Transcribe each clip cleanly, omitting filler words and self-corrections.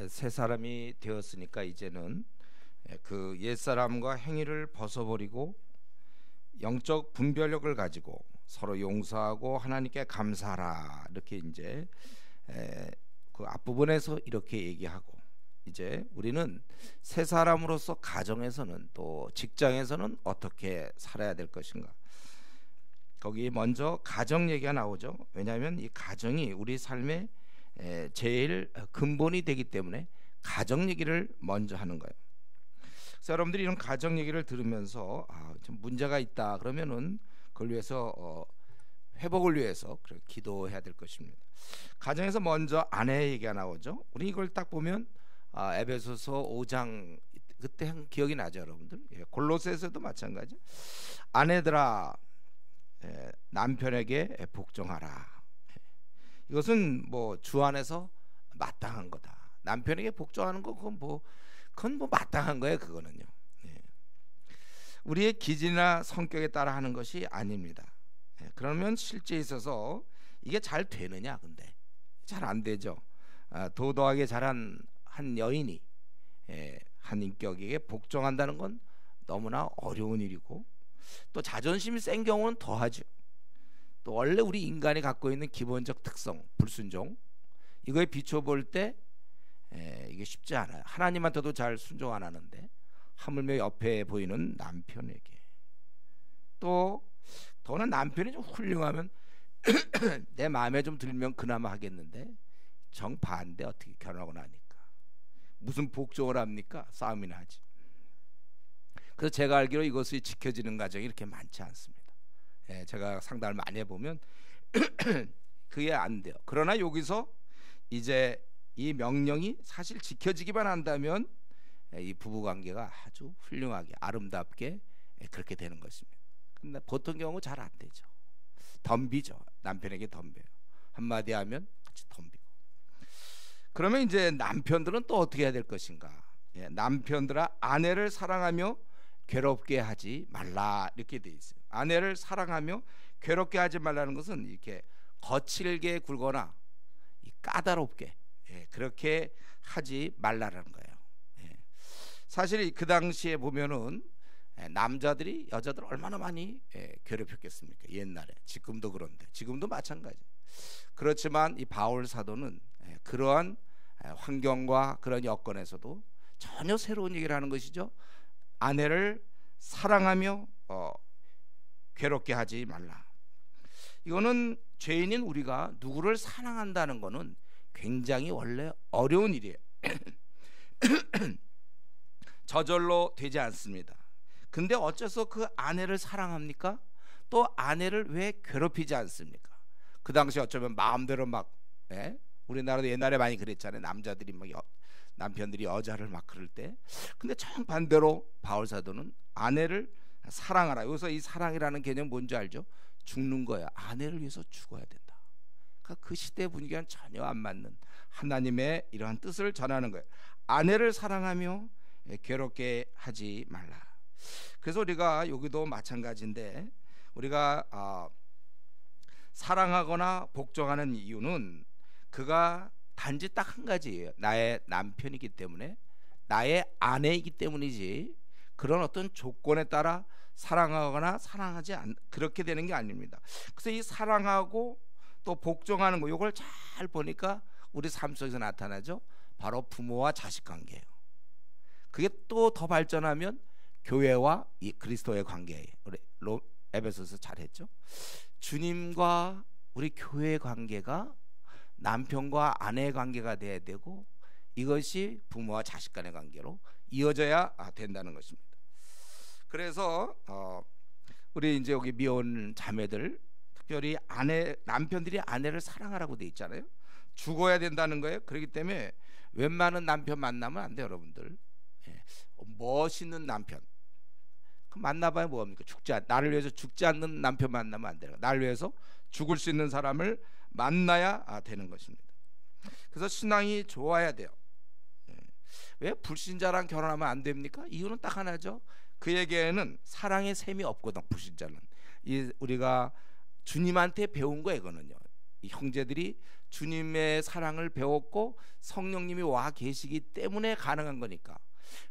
새 사람이 되었으니까 이제는 그 옛사람과 행위를 벗어버리고 영적 분별력을 가지고 서로 용서하고 하나님께 감사하라, 이렇게 이제 그 앞부분에서 이렇게 얘기하고, 이제 우리는 새 사람으로서 가정에서는 또 직장에서는 어떻게 살아야 될 것인가. 거기 먼저 가정 얘기가 나오죠. 왜냐하면 이 가정이 우리 삶의 제일 근본이 되기 때문에 가정 얘기를 먼저 하는 거예요. 그래서 여러분들이 이런 가정 얘기를 들으면서 좀 문제가 있다 그러면은 그걸 위해서 회복을 위해서 기도해야 될 것입니다. 가정에서 먼저 아내 얘기가 나오죠. 우리 이걸 딱 보면 에베소서 5장 그때 한 기억이 나죠, 여러분들. 골로새에서도 마찬가지. 아내들아, 남편에게 복종하라. 이것은 뭐 주 안에서 마땅한 거다. 남편에게 복종하는 거 그건 뭐 마땅한 거예요, 그거는요. 우리의 기질이나 성격에 따라 하는 것이 아닙니다. 그러면 실제 있어서 이게 잘 되느냐? 근데 잘 안 되죠. 도도하게 자란 한 여인이 한 인격에게 복종한다는 건 너무나 어려운 일이고, 또 자존심이 센 경우는 더하죠. 또 원래 우리 인간이 갖고 있는 기본적 특성, 불순종, 이거에 비춰볼 때 이게 쉽지 않아요. 하나님한테도 잘 순종 안 하는데 하물며 옆에 보이는 남편에게, 또 더는 남편이 좀 훌륭하면 내 마음에 좀 들면 그나마 하겠는데 정반대, 어떻게 결혼하고 나니까 무슨 복종을 합니까? 싸움이나 하지. 그래서 제가 알기로 이것이 지켜지는 가정이 이렇게 많지 않습니다. 제가 상담을 많이 해보면 그게 안 돼요. 그러나 여기서 이제 이 명령이 사실 지켜지기만 한다면 이 부부관계가 아주 훌륭하게 아름답게 그렇게 되는 것입니다. 근데 보통 경우 잘 안 되죠. 덤비죠. 남편에게 덤벼요. 한마디 하면 같이 덤비고. 그러면 이제 남편들은 또 어떻게 해야 될 것인가? 남편들아, 아내를 사랑하며 괴롭게 하지 말라, 이렇게 돼 있어요. 아내를 사랑하며 괴롭게 하지 말라는 것은 이렇게 거칠게 굴거나 까다롭게 그렇게 하지 말라는 거예요. 사실 그 당시에 보면은 남자들이 여자들 얼마나 많이 괴롭혔겠습니까? 옛날에. 지금도 그런데, 지금도 마찬가지. 그렇지만 이 바울 사도는 그러한 환경과 그런 여건에서도 전혀 새로운 얘기를 하는 것이죠. 아내를 사랑하며 괴롭게 하지 말라. 이거는 죄인인 우리가 누구를 사랑한다는 거는 굉장히 원래 어려운 일이에요. 저절로 되지 않습니다. 근데 어째서 그 아내를 사랑합니까? 또 아내를 왜 괴롭히지 않습니까? 그 당시 어쩌면 마음대로 막 우리나라도 옛날에 많이 그랬잖아요. 남자들이 막 남편들이 여자를 막 그럴 때. 근데 정반대로 바울 사도는 아내를 사랑하라. 여기서 이 사랑이라는 개념 뭔지 알죠? 죽는 거야. 아내를 위해서 죽어야 된다. 그러니까 그 시대 분위기와는 전혀 안 맞는 하나님의 이러한 뜻을 전하는 거예요. 아내를 사랑하며 괴롭게 하지 말라. 그래서 우리가 여기도 마찬가지인데, 우리가 사랑하거나 복종하는 이유는 그가 단지 딱 한 가지예요. 나의 남편이기 때문에, 나의 아내이기 때문이지 그런 어떤 조건에 따라 사랑하거나 사랑하지 않 그렇게 되는 게 아닙니다. 그래서 이 사랑하고 또 복종하는 거, 이걸 잘 보니까 우리 삶 속에서 나타나죠. 바로 부모와 자식 관계예요. 그게 또 더 발전하면 교회와 이 그리스도의 관계예요. 우리 에베소서 잘했죠. 주님과 우리 교회의 관계가 남편과 아내의 관계가 돼야 되고, 이것이 부모와 자식 간의 관계로 이어져야 된다는 것입니다. 그래서 우리 이제 여기 미혼 자매들, 특별히 남편들이 아내를 사랑하라고 돼 있잖아요. 죽어야 된다는 거예요. 그렇기 때문에 웬만한 남편 만나면 안 돼요, 여러분들. 멋있는 남편 만나봐야 뭐합니까? 나를 위해서 죽지 않는 남편 만나면 안 돼요. 나를 위해서 죽을 수 있는 사람을 만나야 되는 것입니다. 그래서 신앙이 좋아야 돼요. 왜 불신자랑 결혼하면 안 됩니까? 이유는 딱 하나죠. 그에게는 사랑의 셈이 없거든. 불신자는 우리가 주님한테 배운 거예요. 이거는요. 이 형제들이 주님의 사랑을 배웠고 성령님이 와 계시기 때문에 가능한 거니까.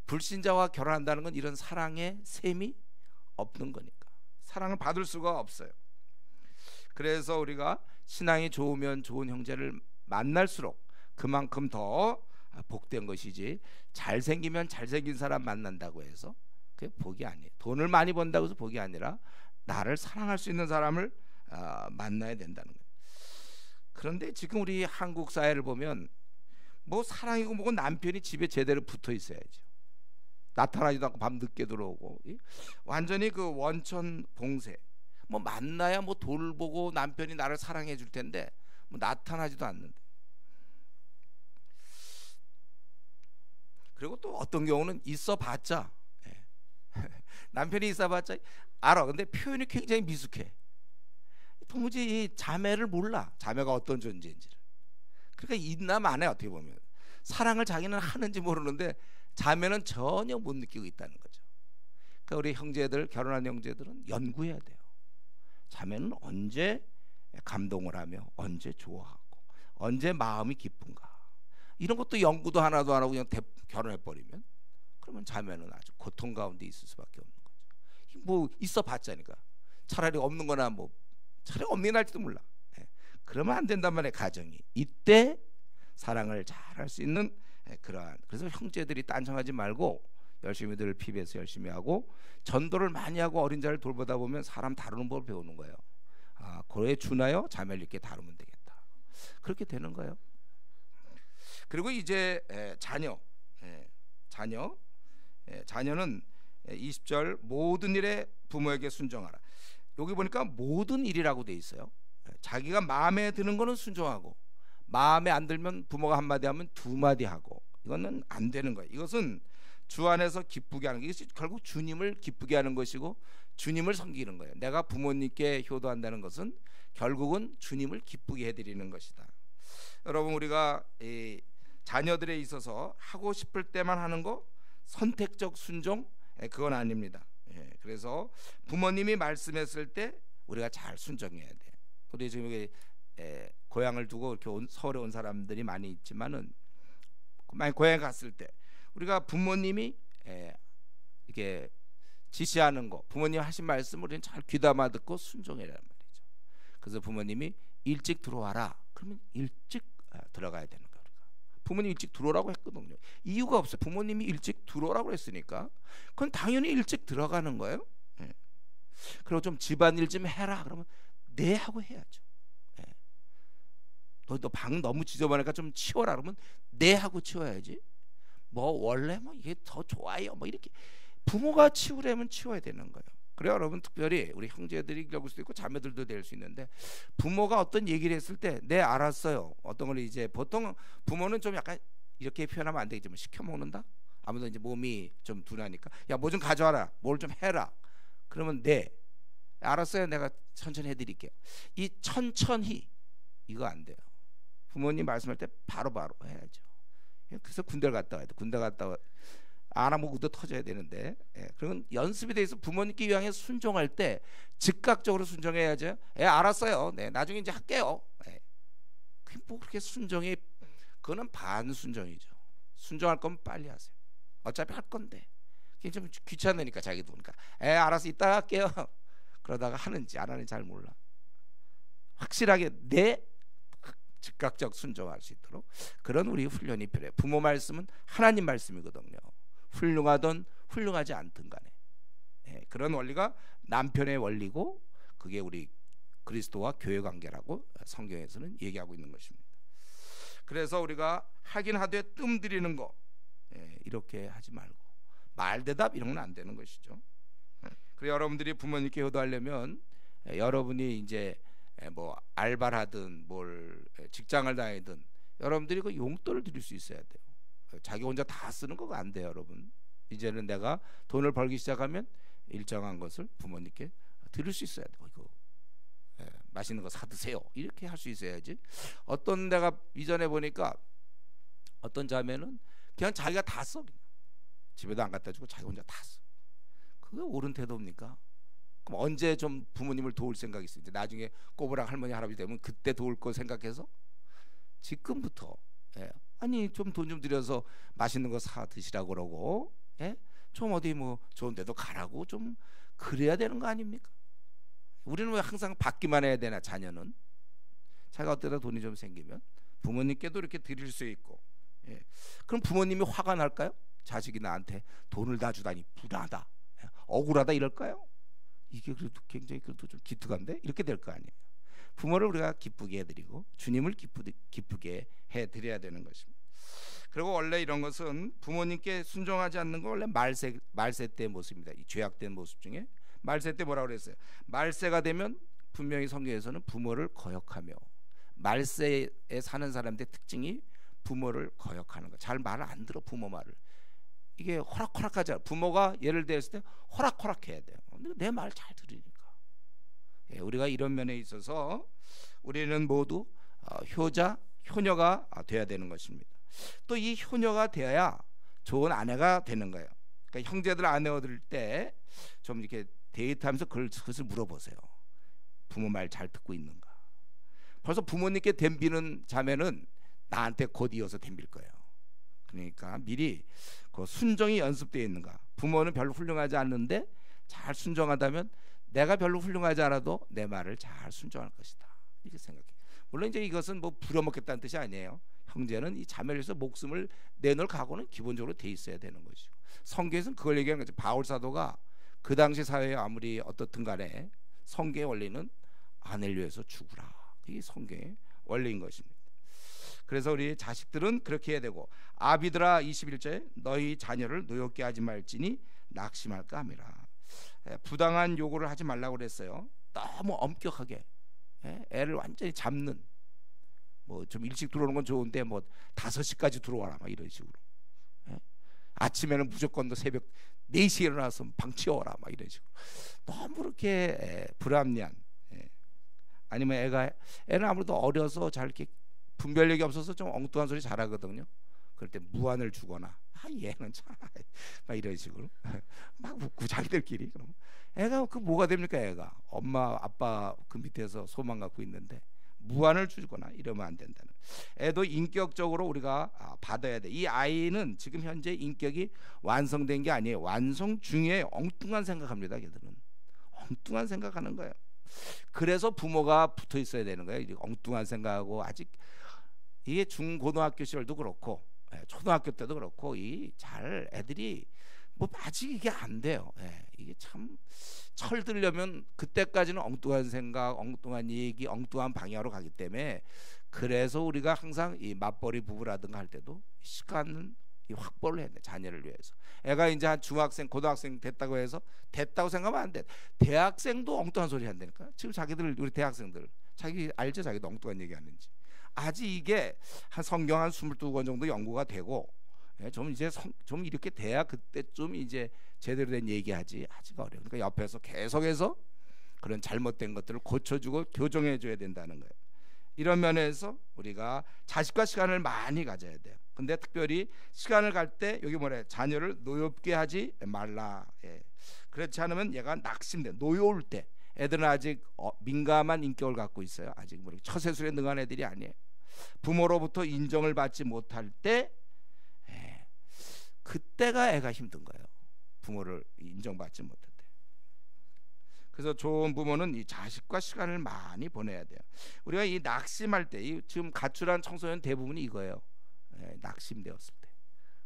불신자와 결혼한다는 건 이런 사랑의 셈이 없는 거니까. 사랑을 받을 수가 없어요. 그래서 우리가 신앙이 좋으면 좋은 형제를 만날수록 그만큼 더 복된 것이지, 잘생기면 잘생긴 사람 만난다고 해서 그게 복이 아니에요. 돈을 많이 번다고 해서 복이 아니라 나를 사랑할 수 있는 사람을 만나야 된다는 거예요. 그런데 지금 우리 한국 사회를 보면 뭐 사랑이고 뭐고 남편이 집에 제대로 붙어 있어야죠. 나타나지도 않고 밤 늦게 들어오고, 완전히 그 원천 봉쇄. 뭐 만나야 뭐 돌보고 남편이 나를 사랑해 줄 텐데 뭐 나타나지도 않는데. 그리고 또 어떤 경우는 있어봤자 남편이 있어봤자 알아. 근데 표현이 굉장히 미숙해. 도무지 이 자매를 몰라. 자매가 어떤 존재인지를. 그러니까 있나 마나. 어떻게 보면 사랑을 자기는 하는지 모르는데 자매는 전혀 못 느끼고 있다는 거죠. 그러니까 우리 형제들, 결혼한 형제들은 연구해야 돼요. 자매는 언제 감동을 하며 언제 좋아하고 언제 마음이 기쁜가, 이런 것도 연구도 하나도 안 하고 그냥 결혼해버리면 그러면 자매는 아주 고통 가운데 있을 수밖에 없는 거죠. 뭐 있어 봤자니까. 차라리 없는 거나 뭐 차라리 없는 게 날지도 몰라. 그러면 안 된단 말이에요. 가정이 이때 사랑을 잘 할 수 있는 그러한. 그래서 형제들이 딴청하지 말고 열심히들 PBS 열심히 하고 전도를 많이 하고 어린 자를 돌보다 보면 사람 다루는 법을 배우는 거예요. 그에 준하여 자매를 이렇게 다루면 되겠다. 그렇게 되는 거예요. 그리고 이제 자녀는 20절 모든 일에 부모에게 순종하라. 여기 보니까 모든 일이라고 돼 있어요. 자기가 마음에 드는 거는 순종하고 마음에 안 들면 부모가 한마디 하면 두 마디 하고, 이거는 안 되는 거예요. 이것은 주 안에서 기쁘게 하는 게, 이것이 결국 주님을 기쁘게 하는 것이고 주님을 섬기는 거예요. 내가 부모님께 효도한다는 것은 결국은 주님을 기쁘게 해드리는 것이다. 여러분, 우리가 이 자녀들에 있어서 하고 싶을 때만 하는 거, 선택적 순종, 그건 아닙니다. 그래서 부모님이 말씀했을 때 우리가 잘 순종해야 돼. 우리 지금 여기 고향을 두고 이렇게 서울에 온 사람들이 많이 있지만은, 만약 고향에 갔을 때 우리가 부모님이 이렇게 지시하는 거, 부모님 하신 말씀을 우리는 잘 귀담아 듣고 순종해란 말이죠. 그래서 부모님이 일찍 들어와라, 그러면 일찍 들어가야 되는 거예요. 우리가 부모님 일찍 들어오라고 했거든요. 이유가 없어요. 부모님이 일찍 들어오라고 했으니까 그건 당연히 일찍 들어가는 거예요. 그리고 좀 집안일 좀 해라, 그러면 네 하고 해야죠. 너 방 너무 지저분하니까 좀 치워라, 그러면 네 하고 치워야지. 뭐 원래 뭐 이게 더 좋아요, 뭐 이렇게 부모가 치우려면 치워야 되는 거예요. 그래요, 여러분. 특별히 우리 형제들이 겪을 수도 있고 자매들도 될 수 있는데, 부모가 어떤 얘기를 했을 때 네 알았어요. 어떤 걸 이제 보통 부모는 좀 약간 이렇게 표현하면 안 되겠지만 시켜 먹는다. 아무래도 이제 몸이 좀 둔하니까 야 뭐 좀 가져와라, 뭘 좀 해라, 그러면 네 알았어요, 내가 천천히 해드릴게요. 이 천천히 이거 안 돼요. 부모님 말씀할 때 바로바로 해야죠. 그래서 군대를 갔다 와야 돼. 군대 갔다 와 안 하면 우도 터져야 되는데, 그건 연습이 돼 있어. 부모님께 위하여 순종할 때 즉각적으로 순종해야죠. 알았어요, 네 나중에 이제 할게요. 그게 뭐 그렇게 순종이, 그거는 반순종이죠. 순종할 거면 빨리 하세요. 어차피 할 건데 그게 좀 귀찮으니까 자기도. 그러니까 알아서 이따 할게요. 그러다가 하는지 안 하는지 잘 몰라. 확실하게 네 즉각적 순종할 수 있도록 그런 우리 훈련이 필요해요. 부모 말씀은 하나님 말씀이거든요. 훌륭하든 훌륭하지 않든 간에 그런 원리가 남편의 원리고, 그게 우리 그리스도와 교회 관계라고 성경에서는 얘기하고 있는 것입니다. 그래서 우리가 하긴 하되 뜸들이는 거 이렇게 하지 말고 말대답 이런 건 안 되는 것이죠. 그리고 여러분들이 부모님께 효도하려면 여러분이 이제 뭐 알바를 하든 뭘 직장을 다니든 여러분들이 그 용돈을 드릴 수 있어야 돼요. 자기 혼자 다 쓰는 거 안 돼요, 여러분. 이제는 내가 돈을 벌기 시작하면 일정한 것을 부모님께 드릴 수 있어야 돼요. 이거 맛있는 거 사 드세요, 이렇게 할 수 있어야지. 어떤 내가 이전에 보니까 어떤 자매는 그냥 자기가 다 써. 그냥 집에도 안 갖다 주고 자기 혼자 다 써. 그게 옳은 태도입니까? 그럼 언제 좀 부모님을 도울 생각이 있어요? 이제 나중에 꼬부랑 할머니 할아버지 되면 그때 도울 거 생각해서 지금부터, 예. 아니 좀 돈 좀 들여서 맛있는 거 사 드시라고 그러고, 예? 좀 어디 뭐 좋은 데도 가라고 좀 그래야 되는 거 아닙니까? 우리는 왜 항상 받기만 해야 되나? 자녀는 자기가 어쩌다 돈이 좀 생기면 부모님께도 이렇게 드릴 수 있고, 예. 그럼 부모님이 화가 날까요? 자식이 나한테 돈을 다 주다니 불안하다, 예. 억울하다 이럴까요? 이게 그래도 굉장히 그래도 좀 기특한데 이렇게 될 거 아니에요. 부모를 우리가 기쁘게 해드리고 주님을 기쁘게 해드려야 되는 것입니다. 그리고 원래 이런 것은 부모님께 순종하지 않는 건 원래 말세 때의 모습입니다. 이 죄악된 모습 중에 말세 때 뭐라고 그랬어요? 말세가 되면 분명히 성경에서는 부모를 거역하며, 말세에 사는 사람들의 특징이 부모를 거역하는 거. 잘 말을 안 들어. 부모 말을 이게 호락호락하지 않아. 부모가 예를 들었을 때 호락호락해야 돼요. 내 말 잘 들으니까. 예, 우리가 이런 면에 있어서 우리는 모두 효녀가 돼야 되는 것입니다. 또 이 효녀가 되어야 좋은 아내가 되는 거예요. 그러니까 형제들 아내 얻을 때 좀 이렇게 데이트하면서 그것을 물어보세요. 부모 말 잘 듣고 있는가? 벌써 부모님께 덤비는 자매는 나한테 곧 이어서 덤빌 거예요. 그러니까 미리 그 순종이 연습되어 있는가? 부모는 별로 훌륭하지 않는데 잘 순종하다면 내가 별로 훌륭하지 않아도 내 말을 잘 순종할 것이다, 이렇게 생각해. 물론 이제 이것은 뭐 부려먹겠다는 뜻이 아니에요. 형제는 이 자매를 위해서 목숨을 내놓을 각오는 기본적으로 돼 있어야 되는 것이고, 성경에서는 그걸 얘기하는 거죠. 바울 사도가 그 당시 사회에 아무리 어떻든 간에 성경의 원리는 아내를 위해서 죽으라, 이게 성경의 원리인 것입니다. 그래서 우리 자식들은 그렇게 해야 되고, 아비들아 21절에 너희 자녀를 노엽게 하지 말지니 낙심할까 함이라. 부당한 요구를 하지 말라고 그랬어요. 너무 엄격하게, 애를 완전히 잡는, 뭐 좀 일찍 들어오는 건 좋은데 뭐 5시까지 들어와라 막 이런 식으로, 아침에는 무조건 너 새벽 4시에 일어나서 방 치워라 막 이런 식으로 너무 그렇게 불합리한, 아니면 애는 아무래도 어려서 잘 이렇게 분별력이 없어서 좀 엉뚱한 소리 잘하거든요. 그럴 때 무안을 주거나, 얘는 참 막 이런 식으로 막 웃고 자기들끼리. 그럼 애가 그 뭐가 됩니까? 애가 엄마 아빠 그 밑에서 소망 갖고 있는데 무안을 주거나 이러면 안 된다는. 애도 인격적으로 우리가 받아야 돼. 이 아이는 지금 현재 인격이 완성된 게 아니에요. 완성 중에 엉뚱한 생각합니다. 걔들은 엉뚱한 생각하는 거예요. 그래서 부모가 붙어 있어야 되는 거예요. 엉뚱한 생각하고, 아직 이게 중고등학교 시절도 그렇고 초등학교 때도 그렇고 잘 애들이 뭐 아직 이게 안 돼요. 이게 참 철들려면 그때까지는 엉뚱한 생각, 엉뚱한 얘기, 엉뚱한 방향으로 가기 때문에, 그래서 우리가 항상 이 맞벌이 부부라든가 할 때도 시간은 확보를 해야 돼. 자녀를 위해서. 애가 이제 한 중학생, 고등학생 됐다고 해서 됐다고 생각하면 안 돼. 대학생도 엉뚱한 소리 한다니까. 지금 자기들, 우리 대학생들 자기 알죠? 자기도 엉뚱한 얘기 하는지. 아직 이게 한 성경 한 22권 정도 연구가 되고, 좀 이제 좀 이렇게 돼야 그때쯤 이제 제대로 된 얘기하지. 아직 어려워. 그러니까 옆에서 계속해서 그런 잘못된 것들을 고쳐주고 교정해줘야 된다는 거예요. 이런 면에서 우리가 자식과 시간을 많이 가져야 돼요. 근데 특별히 시간을 갈 때 여기 뭐래? 자녀를 노엽게 하지 말라. 그렇지 않으면 얘가 낙심돼. 노여울 때 애들은 아직 민감한 인격을 갖고 있어요. 아직 뭐 처세술에 능한 애들이 아니에요. 부모로부터 인정을 받지 못할 때, 그때가 애가 힘든 거예요. 부모를 인정받지 못할 때. 그래서 좋은 부모는 이 자식과 시간을 많이 보내야 돼요. 우리가 이 낙심할 때, 지금 가출한 청소년 대부분이 이거예요. 낙심되었을 때.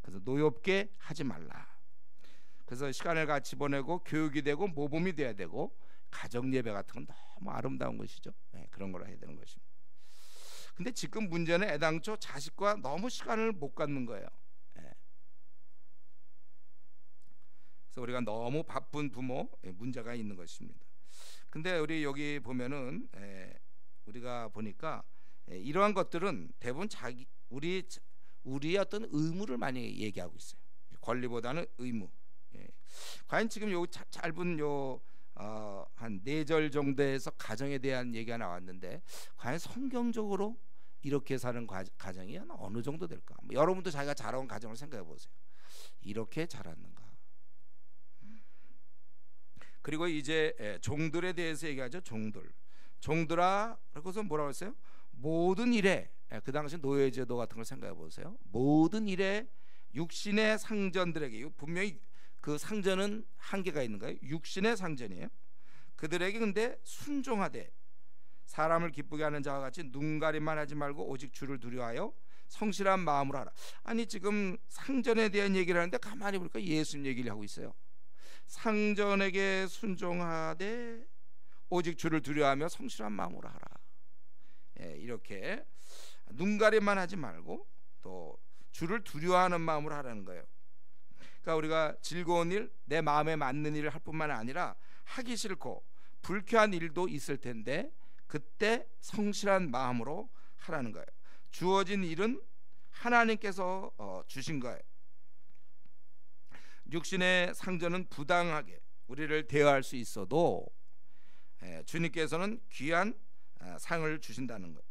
그래서 노엽게 하지 말라. 그래서 시간을 같이 보내고 교육이 되고 모범이 돼야 되고, 가정 예배 같은 건 너무 아름다운 것이죠. 그런 걸 해야 되는 것입니다. 근데 지금 문제는 애당초 자식과 너무 시간을 못 갖는 거예요. 그래서 우리가 너무 바쁜 부모, 문제가 있는 것입니다. 근데 우리 여기 보면은 우리가 보니까 이러한 것들은 대부분 우리의 어떤 의무를 많이 얘기하고 있어요. 권리보다는 의무. 과연 지금 요 짧은 한 4절 정도에서 가정에 대한 얘기가 나왔는데, 과연 성경적으로 이렇게 사는 가정이 어느 정도 될까? 여러분도 자기가 자라온 가정을 생각해 보세요. 이렇게 자랐는가? 그리고 이제 종들에 대해서 얘기하죠. 종들아 그래서 뭐라고 했어요? 모든 일에, 그 당시 노예제도 같은 걸 생각해 보세요. 모든 일에 육신의 상전들에게, 분명히 그 상전은 한계가 있는 거예요. 육신의 상전이에요. 그들에게 근데 순종하되 사람을 기쁘게 하는 자와 같이 눈가림만 하지 말고 오직 주를 두려워하여 성실한 마음으로 하라. 아니 지금 상전에 대한 얘기를 하는데 가만히 보니까 예수님 얘기를 하고 있어요. 상전에게 순종하되 오직 주를 두려워하며 성실한 마음으로 하라. 이렇게 눈가림만 하지 말고 또 주를 두려워하는 마음으로 하라는 거예요. 그러니까 우리가 즐거운 일, 내 마음에 맞는 일을 할 뿐만 아니라 하기 싫고 불쾌한 일도 있을 텐데 그때 성실한 마음으로 하라는 거예요. 주어진 일은 하나님께서 주신 거예요. 육신의 상전은 부당하게 우리를 대하할 수 있어도 주님께서는 귀한 상을 주신다는 것.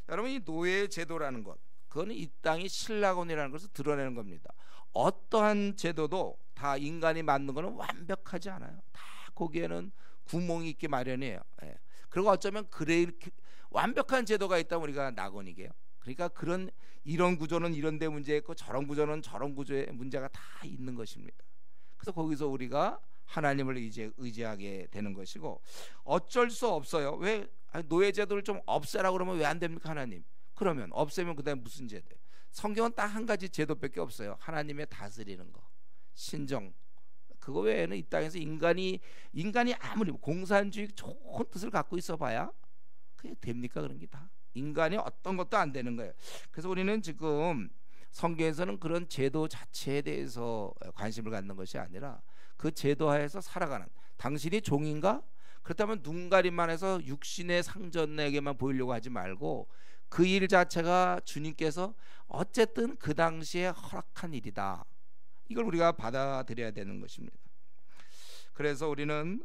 여러분, 이 노예 제도라는 것, 그거는 이 땅이 신라곤이라는 것을 드러내는 겁니다. 어떠한 제도도 다 인간이 만든 것은 완벽하지 않아요. 다 거기에는 구멍이 있기 마련이에요. 그리고 어쩌면 그래 완벽한 제도가 있다면 우리가 낙원이게요. 그러니까 이런 구조는 이런 데 문제 있고 저런 구조는 저런 구조에 문제가 다 있는 것입니다. 그래서 거기서 우리가 하나님을 의지하게 되는 것이고 어쩔 수 없어요. 왜 노예 제도를 좀 없애라고 그러면 왜 안 됩니까 하나님? 그러면 없애면 그다음에 무슨 제도? 성경은 딱 한 가지 제도밖에 없어요. 하나님의 다스리는 거, 신정. 그거 외에는 이 땅에서 인간이 아무리 공산주의 좋은 뜻을 갖고 있어봐야 그게 됩니까? 그런 게 다 인간이 어떤 것도 안 되는 거예요. 그래서 우리는 지금 성경에서는 그런 제도 자체에 대해서 관심을 갖는 것이 아니라 그 제도 하에서 살아가는, 당신이 종인가? 그렇다면 눈가림만 해서 육신의 상전에게만 보이려고 하지 말고 그 일 자체가 주님께서 어쨌든 그 당시에 허락한 일이다. 이걸 우리가 받아들여야 되는 것입니다. 그래서 우리는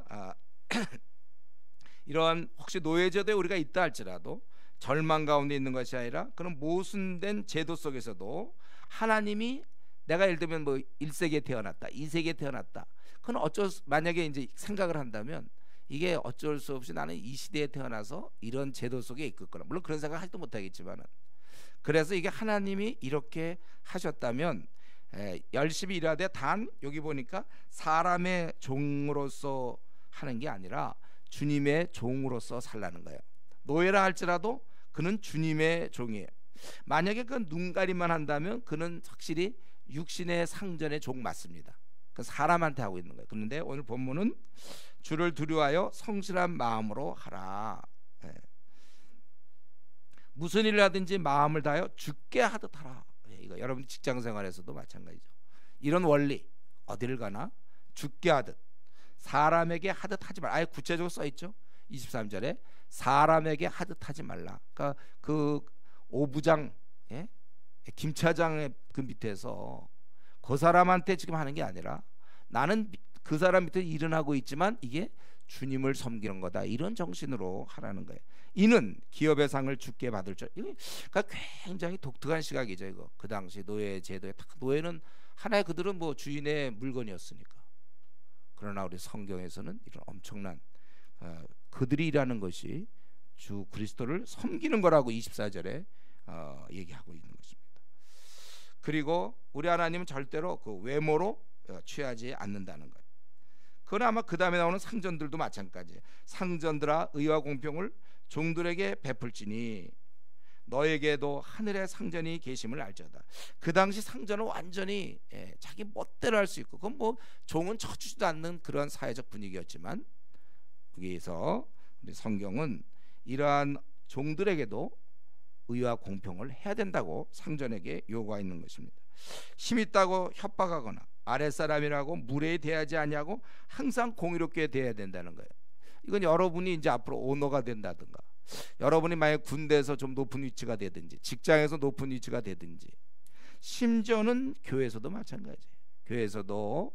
이러한 혹시 노예제도에 우리가 있다 할지라도 절망 가운데 있는 것이 아니라 그런 모순된 제도 속에서도 하나님이 내가 예를 들면 뭐 1세기에 태어났다, 2세기에 태어났다. 그건 만약에 이제 생각을 한다면 이게 어쩔 수 없이 나는 이 시대에 태어나서 이런 제도 속에 있겠구나. 물론 그런 생각 하지도 못하겠지만은, 그래서 이게 하나님이 이렇게 하셨다면 열심히 일하되 단 여기 보니까 사람의 종으로서 하는 게 아니라 주님의 종으로서 살라는 거예요. 노예라 할지라도 그는 주님의 종이에요. 만약에 그 눈가림만 한다면 그는 확실히 육신의 상전의 종 맞습니다. 그 사람한테 하고 있는 거예요. 그런데 오늘 본문은 주를 두려워하여 성실한 마음으로 하라. 무슨 일을 하든지 마음을 다하여 주께 하듯 하라. 이거 여러분 직장 생활에서도 마찬가지죠. 이런 원리 어디를 가나 주께 하듯, 사람에게 하듯 하지 말라. 아예 구체적으로 써 있죠. 23절에 사람에게 하듯 하지 말라. 그러니까 그 오부장, 김 차장의 그 밑에서 그 사람한테 지금 하는 게 아니라 나는 그 사람 밑에 일은 하고 있지만 이게 주님을 섬기는 거다. 이런 정신으로 하라는 거예요. 이는 기업의 상을 주께 받을 줄. 그러니까 굉장히 독특한 시각이죠. 이거 그 당시 노예 제도에 노예는 하나의 그들은 뭐 주인의 물건이었으니까. 그러나 우리 성경에서는 이런 엄청난 그들이 일하는 것이 주 그리스도를 섬기는 거라고 24절에 얘기하고 있는 것입니다. 그리고 우리 하나님은 절대로 그 외모로 취하지 않는다는 거예요. 그건 아마 그 다음에 나오는 상전들도 마찬가지예요. 상전들아 의와 공평을 종들에게 베풀지니 너에게도 하늘의 상전이 계심을 알지어다. 그 당시 상전은 완전히 자기 멋대로 할 수 있고, 그건 뭐 종은 쳐주지도 않는 그런 사회적 분위기였지만, 거기에서 우리 성경은 이러한 종들에게도 의와 공평을 해야 된다고 상전에게 요구하고 있는 것입니다. 힘 있다고 협박하거나 아랫사람이라고 무례히 대하지 아니하고 항상 공의롭게 대해야 된다는 거예요. 이건 여러분이 이제 앞으로 오너가 된다든가, 여러분이 만약 군대에서 좀 높은 위치가 되든지, 직장에서 높은 위치가 되든지, 심지어는 교회에서도 마찬가지예요. 교회에서도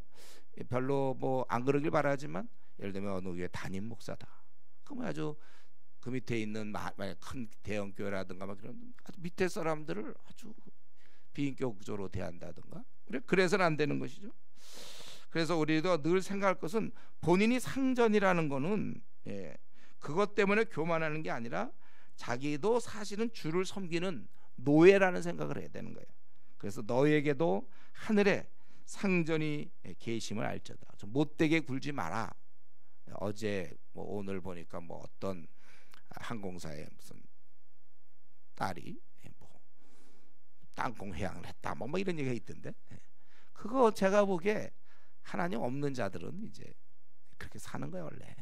별로 뭐 안 그러길 바라지만, 예를 들면 어느 교회 담임 목사다. 그러면 아주 그 밑에 있는 만약 큰 대형 교회라든가 막 그런 아주 밑에 사람들을 아주 비인격적으로 대한다든가, 그래서는 안 되는 것이죠. 그래서 우리도 늘 생각할 것은 본인이 상전이라는 거는 그것 때문에 교만하는 게 아니라 자기도 사실은 주를 섬기는 노예라는 생각을 해야 되는 거예요. 그래서 너에게도 하늘에 상전이 계심을 알자다. 좀 못되게 굴지 마라. 어제 뭐 오늘 보니까 뭐 어떤 항공사에 무슨 딸이 뭐 땅콩 회항을 했다 뭐 이런 얘기가 있던데, 그거 제가 보기에 하나님 없는 자들은 이제 그렇게 사는 거예요 원래.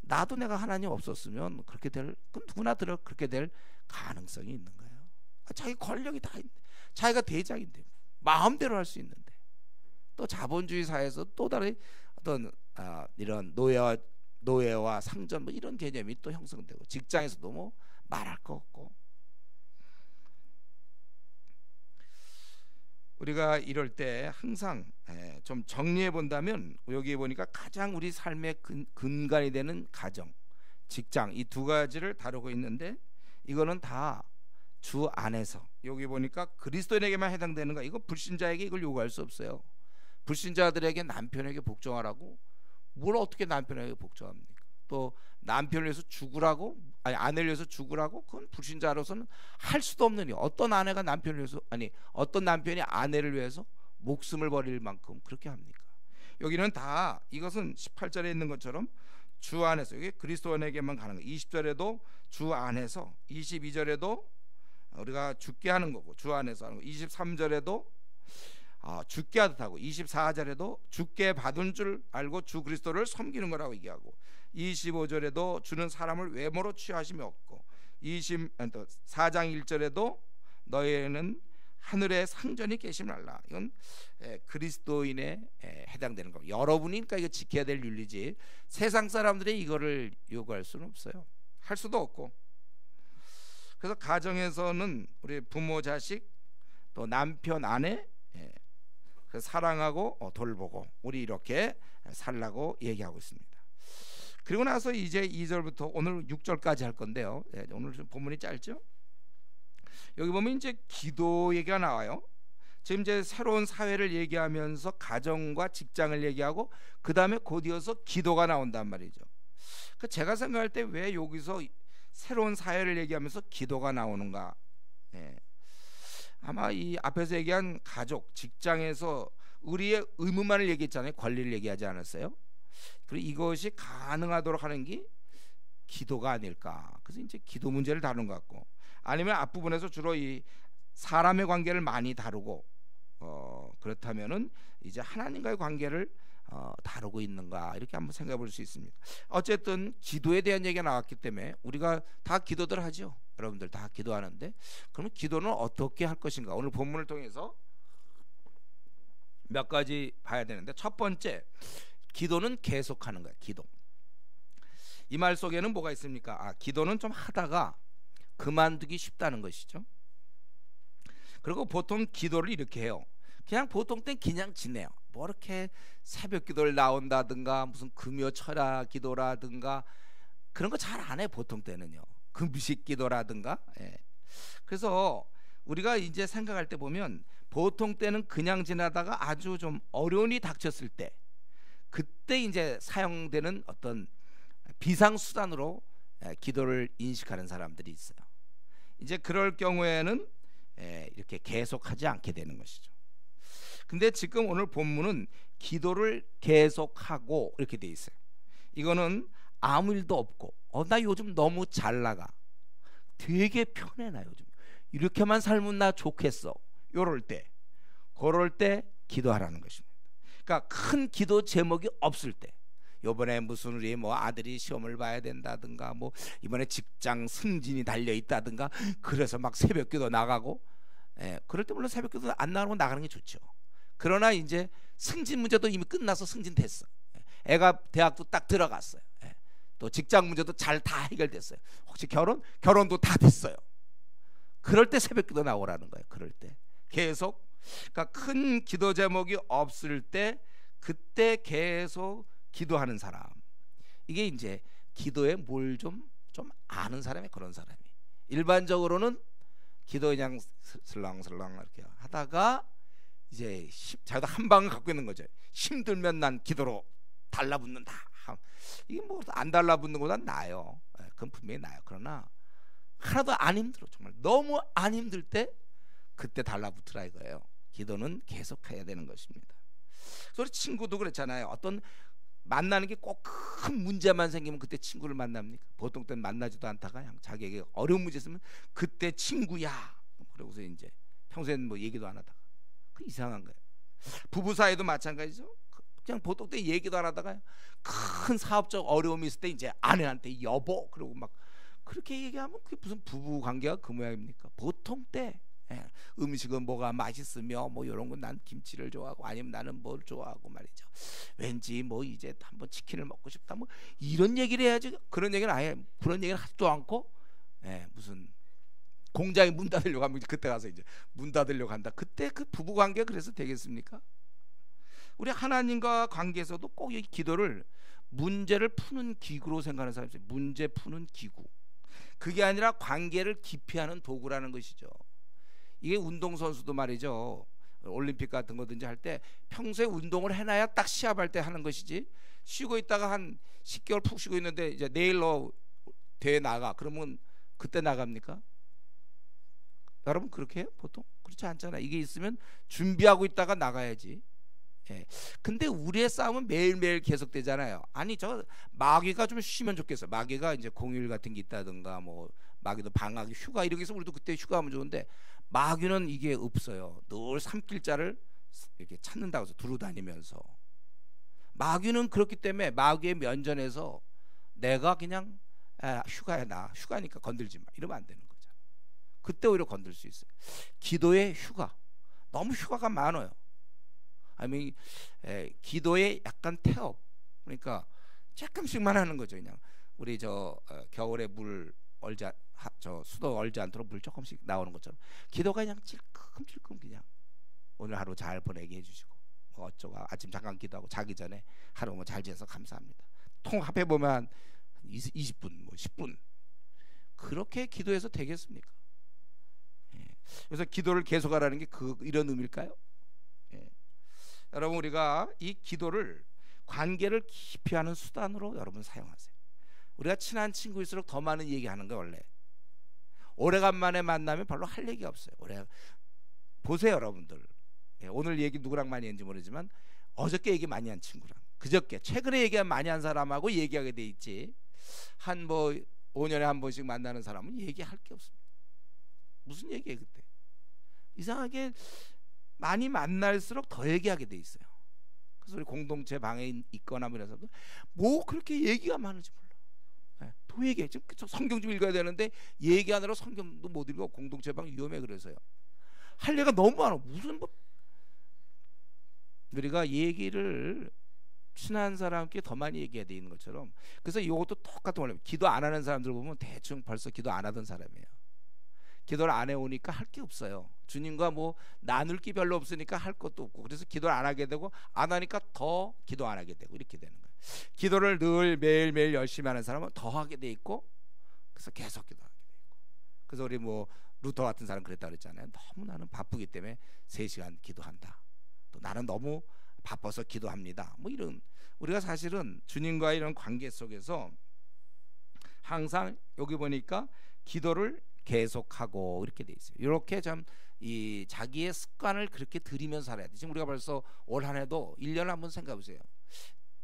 나도 내가 하나님 없었으면 그렇게 될, 누구나 그렇게 될 가능성이 있는 거예요. 자기 권력이 다 있는데, 자기가 대장인데 마음대로 할 수 있는데, 또 자본주의 사회에서 또 다른 어떤 이런 노예와 상전 뭐 이런 개념이 또 형성되고, 직장에서도 뭐 말할 거 없고. 우리가 이럴 때 항상 좀 정리해 본다면, 여기 보니까 가장 우리 삶의 근간이 되는 가정, 직장, 이 두 가지를 다루고 있는데, 이거는 다 주 안에서, 여기 보니까 그리스도인에게만 해당되는 거. 이거 불신자에게 이걸 요구할 수 없어요. 불신자들에게 남편에게 복종하라고, 뭘 어떻게 남편에게 복종합니까? 또 남편을 위해서 죽으라고, 아니 아내를 위해서 죽으라고, 그건 불신자로서는 할 수도 없는 일. 어떤 아내가 남편을 위해서, 아니 어떤 남편이 아내를 위해서 목숨을 버릴 만큼 그렇게 합니까? 여기는 다 이것은 18절에 있는 것처럼 주 안에서, 여기 그리스도인에게만 가는 거예요. 20절에도 주 안에서, 22절에도 우리가 죽게 하는 거고 주 안에서 하는 거, 23절에도 죽게 하듯하고, 24절에도 죽게 받은 줄 알고 주 그리스도를 섬기는 거라고 얘기하고, 25절에도 주는 사람을 외모로 취하심이 없고, 4장 1절에도 너희는 하늘에 상전이 계심을 알라. 이건 그리스도인에 해당되는 거. 여러분이니까 이거 지켜야 될 윤리지, 세상 사람들이 이거를 요구할 수는 없어요. 할 수도 없고. 그래서 가정에서는 우리 부모, 자식, 또 남편, 아내 사랑하고 돌보고 우리 이렇게 살라고 얘기하고 있습니다. 그리고 나서 이제 2절부터 오늘 6절까지 할 건데요. 오늘 좀 본문이 짧죠? 여기 보면 이제 기도 얘기가 나와요. 지금 이제 새로운 사회를 얘기하면서 가정과 직장을 얘기하고, 그 다음에 곧 이어서 기도가 나온단 말이죠. 제가 생각할 때 왜 여기서 새로운 사회를 얘기하면서 기도가 나오는가? 아마 이 앞에서 얘기한 가족, 직장에서 우리의 의무만을 얘기했잖아요. 권리를 얘기하지 않았어요. 그리고 이것이 가능하도록 하는 게 기도가 아닐까. 그래서 이제 기도 문제를 다루는 것 같고, 아니면 앞부분에서 주로 이 사람의 관계를 많이 다루고, 그렇다면은 이제 하나님과의 관계를 다루고 있는가, 이렇게 한번 생각해 볼 수 있습니다. 어쨌든 기도에 대한 얘기가 나왔기 때문에 우리가 다 기도들 하죠. 여러분들 다 기도하는데, 그러면 기도는 어떻게 할 것인가? 오늘 본문을 통해서 몇 가지 봐야 되는데, 첫 번째, 기도는 계속하는 거야. 기도. 이 말 속에는 뭐가 있습니까? 기도는 좀 하다가 그만두기 쉽다는 것이죠. 그리고 보통 기도를 이렇게 해요. 그냥 보통 땐 그냥 지내요. 뭐 이렇게 새벽 기도를 나온다든가, 무슨 금요 철야 기도라든가 그런 거 잘 안 해. 보통 때는요. 금식 기도라든가. 그래서 우리가 이제 생각할 때 보면, 보통 때는 그냥 지나다가 아주 좀 어려움이 닥쳤을 때, 그때 이제 사용되는 어떤 비상수단으로 기도를 인식하는 사람들이 있어요. 이제 그럴 경우에는 이렇게 계속하지 않게 되는 것이죠. 근데 지금 오늘 본문은 기도를 계속하고 이렇게 돼 있어요. 이거는 아무 일도 없고, 나 요즘 너무 잘 나가, 되게 편해, 나 요즘 이렇게만 살면 나 좋겠어, 요럴 때, 그럴 때 기도하라는 것입니다. 그러니까 큰 기도 제목이 없을 때, 요번에 무슨 우리 뭐 아들이 시험을 봐야 된다든가, 뭐 이번에 직장 승진이 달려 있다든가, 그래서 막 새벽기도 나가고, 그럴 때 물론 새벽기도 안 나가고 나가는 게 좋죠. 그러나 이제 승진 문제도 이미 끝나서 승진됐어. 애가 대학도 딱 들어갔어요. 또 직장 문제도 잘 다 해결됐어요. 혹시 결혼도 다 됐어요. 그럴 때 새벽기도 나오라는 거예요. 그럴 때 계속, 그러니까 큰 기도 제목이 없을 때 그때 계속 기도하는 사람, 이게 이제 기도에 뭘 좀 아는 사람이, 그런 사람이. 일반적으로는 기도 그냥 슬렁슬렁 이렇게 하다가 이제 자기도 한 방을 갖고 있는 거죠. 힘들면 난 기도로 달라붙는다. 이게 뭐 안 달라붙는 것보다 나아요. 그건 분명히 나아요. 그러나 하나도 안 힘들어. 정말 너무 안 힘들 때 그때 달라붙으라 이거예요. 기도는 계속해야 되는 것입니다. 그래서 우리 친구도 그렇잖아요. 어떤 만나는 게 꼭 큰 문제만 생기면 그때 친구를 만납니까? 보통 때는 만나지도 않다가 그냥 자기에게 어려운 문제 있으면 그때 친구야. 그러고서 이제 평소에는 뭐 얘기도 안 하다가 그 이상한 거예요. 부부 사이도 마찬가지죠. 그냥 보통 때 얘기도 안 하다가 큰 사업적 어려움이 있을 때 이제 아내한테 여보 그러고 막 그렇게 얘기하면 그게 무슨 부부 관계가 그 모양입니까? 보통 때 음식은 뭐가 맛있으며 뭐 이런 건 난 김치를 좋아하고 아니면 나는 뭘 좋아하고 말이죠. 왠지 뭐 이제 한번 치킨을 먹고 싶다 뭐 이런 얘기를 해야지. 그런 얘기는 아예 그런 얘기를 하지도 않고 무슨 공장이 문 닫으려고 하면 그때 가서 이제 문 닫으려고 한다. 그때 그 부부 관계가 그래서 되겠습니까? 우리 하나님과 관계에서도 꼭 이 기도를 문제를 푸는 기구로 생각하는 사람이 있어요. 문제 푸는 기구. 그게 아니라 관계를 기피하는 도구라는 것이죠. 이게 운동선수도 말이죠. 올림픽 같은 거든지 할 때 평소에 운동을 해놔야 딱 시합할 때 하는 것이지 쉬고 있다가 한 10개월 푹 쉬고 있는데 이제 내일 너 대회 나가 그러면 그때 나갑니까? 여러분 그렇게 해요? 보통 그렇지 않잖아요. 이게 있으면 준비하고 있다가 나가야지. 근데 우리의 싸움은 매일매일 계속되잖아요. 아니 저 마귀가 좀 쉬면 좋겠어. 마귀가 이제 공휴일 같은 게 있다든가 뭐 마귀도 방학 휴가 이렇게 해서 우리도 그때 휴가하면 좋은데 마귀는 이게 없어요. 늘 삼킬자를 이렇게 찾는다고 해서 두루 다니면서 마귀는 그렇기 때문에 마귀의 면전에서 내가 그냥 휴가야 나 휴가니까 건들지 마 이러면 안 되는 거죠. 그때 오히려 건들 수 있어요. 기도의 휴가 너무 휴가가 많아요. 아니 기도에 약간 태업 그러니까 조금씩만 하는 거죠. 그냥 우리 저 겨울에 물 얼지 저 수도 얼지 않도록 물 조금씩 나오는 것처럼 기도가 그냥 찔끔찔끔 그냥 오늘 하루 잘 보내게 해주시고 뭐 어쩌고 아침 잠깐 기도하고 자기 전에 하루 뭐 잘 지내서 감사합니다. 통합해 보면 20분 뭐 10분 그렇게 기도해서 되겠습니까? 그래서 기도를 계속하라는 게 이런 의미일까요? 여러분 우리가 이 기도를 관계를 깊이 하는 수단으로 여러분 사용하세요. 우리가 친한 친구일수록 더 많은 얘기하는 거 원래 오래간만에 만나면 별로 할 얘기가 없어요. 보세요 여러분들. 오늘 얘기 누구랑 많이 했는지 모르지만 어저께 얘기 많이 한 친구랑 그저께 최근에 얘기 많이 한 사람하고 얘기하게 돼 있지 한 뭐 5년에 한 번씩 만나는 사람은 얘기할 게 없습니다. 무슨 얘기해 그때. 이상하게 많이 만날수록 더 얘기하게 돼 있어요. 그래서 우리 공동체 방에 있거나 이래서 뭐 그렇게 얘기가 많은지 몰라. 또 얘기해. 지금 성경 좀 읽어야 되는데 얘기하느라 성경도 못 읽어. 공동체 방 위험해. 그래서요. 할 얘기가 너무 많아. 무슨 뭐 우리가 얘기를 친한 사람께 더 많이 얘기해야 되는 것처럼. 그래서 이것도 똑같은 원래 기도 안 하는 사람들 보면 대충 벌써 기도 안 하던 사람이에요. 기도를 안 해오니까 할 게 없어요. 주님과 뭐 나눌 게 별로 없으니까 할 것도 없고 그래서 기도를 안 하게 되고 안 하니까 더 기도 안 하게 되고 이렇게 되는 거예요. 기도를 늘 매일매일 열심히 하는 사람은 더 하게 돼 있고 그래서 계속 기도하게 돼 있고 그래서 우리 뭐 루터 같은 사람 그랬다 그랬잖아요. 너무 나는 바쁘기 때문에 3시간 기도한다. 또 나는 너무 바빠서 기도합니다. 뭐 이런 우리가 사실은 주님과 이런 관계 속에서 항상 여기 보니까 기도를 계속하고 이렇게 돼 있어요. 이렇게 좀 이 자기의 습관을 그렇게 들이면서 살아야 돼. 지금 우리가 벌써 올 한 해도 1년을 한번 생각해 보세요.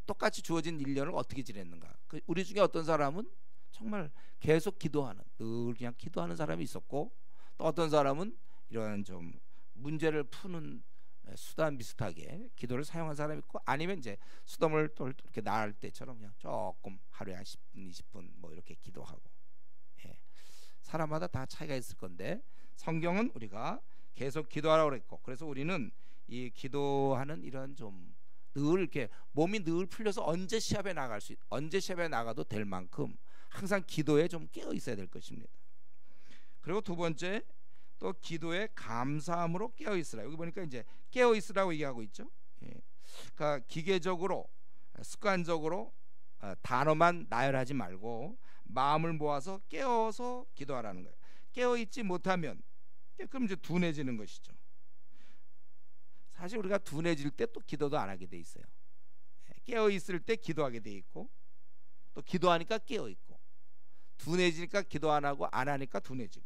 똑같이 주어진 1년을 어떻게 지냈는가. 우리 중에 어떤 사람은 정말 계속 기도하는 늘 그냥 기도하는 사람이 있었고 또 어떤 사람은 이런 좀 문제를 푸는 수단 비슷하게 기도를 사용한 사람이 있고 아니면 이제 수돗물 또 이렇게 나을 때처럼 그냥 조금 하루에 한 10분 20분 뭐 이렇게 기도하고 사람마다 다 차이가 있을 건데 성경은 우리가 계속 기도하라고 그랬고 그래서 우리는 이 기도하는 이런 좀 늘 이렇게 몸이 늘 풀려서 언제 시합에 나가도 될 만큼 항상 기도에 좀 깨어 있어야 될 것입니다. 그리고 두 번째 또 기도에 감사함으로 깨어 있으라. 여기 보니까 이제 깨어 있으라고 얘기하고 있죠. 그러니까 기계적으로 습관적으로 단어만 나열하지 말고 마음을 모아서 깨어서 기도하라는 거예요. 깨어 있지 못하면 그럼 이제 둔해지는 것이죠. 사실 우리가 둔해질 때 또 기도도 안 하게 돼 있어요. 깨어 있을 때 기도하게 돼 있고, 또 기도하니까 깨어 있고, 둔해지니까 기도 안 하고 안 하니까 둔해지고.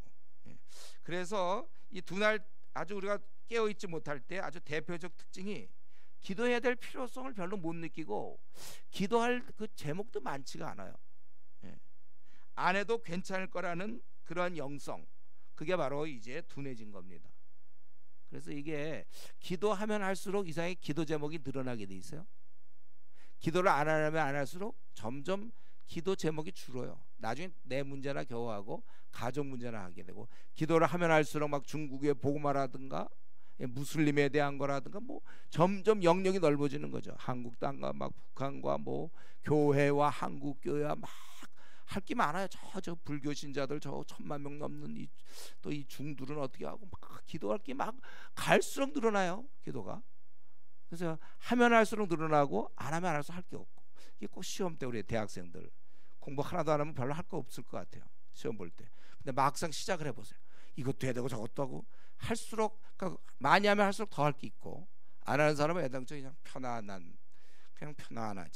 그래서 이 둔할 아주 우리가 깨어 있지 못할 때 아주 대표적 특징이 기도해야 될 필요성을 별로 못 느끼고 기도할 그 제목도 많지가 않아요. 안 해도 괜찮을 거라는 그런 영성, 그게 바로 이제 둔해진 겁니다. 그래서 이게 기도하면 할수록 이상하게 기도 제목이 늘어나게 돼 있어요. 기도를 안 하면 안 할수록 점점 기도 제목이 줄어요. 나중에 내 문제나 겨우 하고 가족 문제나 하게 되고, 기도를 하면 할수록 막 중국의 복음화라든가 무슬림에 대한 거라든가 뭐 점점 영역이 넓어지는 거죠. 한국 땅과 막 북한과 뭐 교회와 한국 교회와 막 할 게 많아요. 저 불교 신자들 저 1000만 명 넘는 또 이 중들은 어떻게 하고 막 기도할 게 막 갈수록 늘어나요. 기도가. 그래서 하면 할수록 늘어나고 안 하면 안 할수록 할 게 없고, 이게 꼭 시험 때 우리 대학생들 공부 하나도 안 하면 별로 할 거 없을 것 같아요. 시험 볼 때. 근데 막상 시작을 해보세요. 이것도 해야 되고 저것도 하고 할수록, 그러니까 많이 하면 할수록 더 할 게 있고, 안 하는 사람은 애당초 그냥 편안하지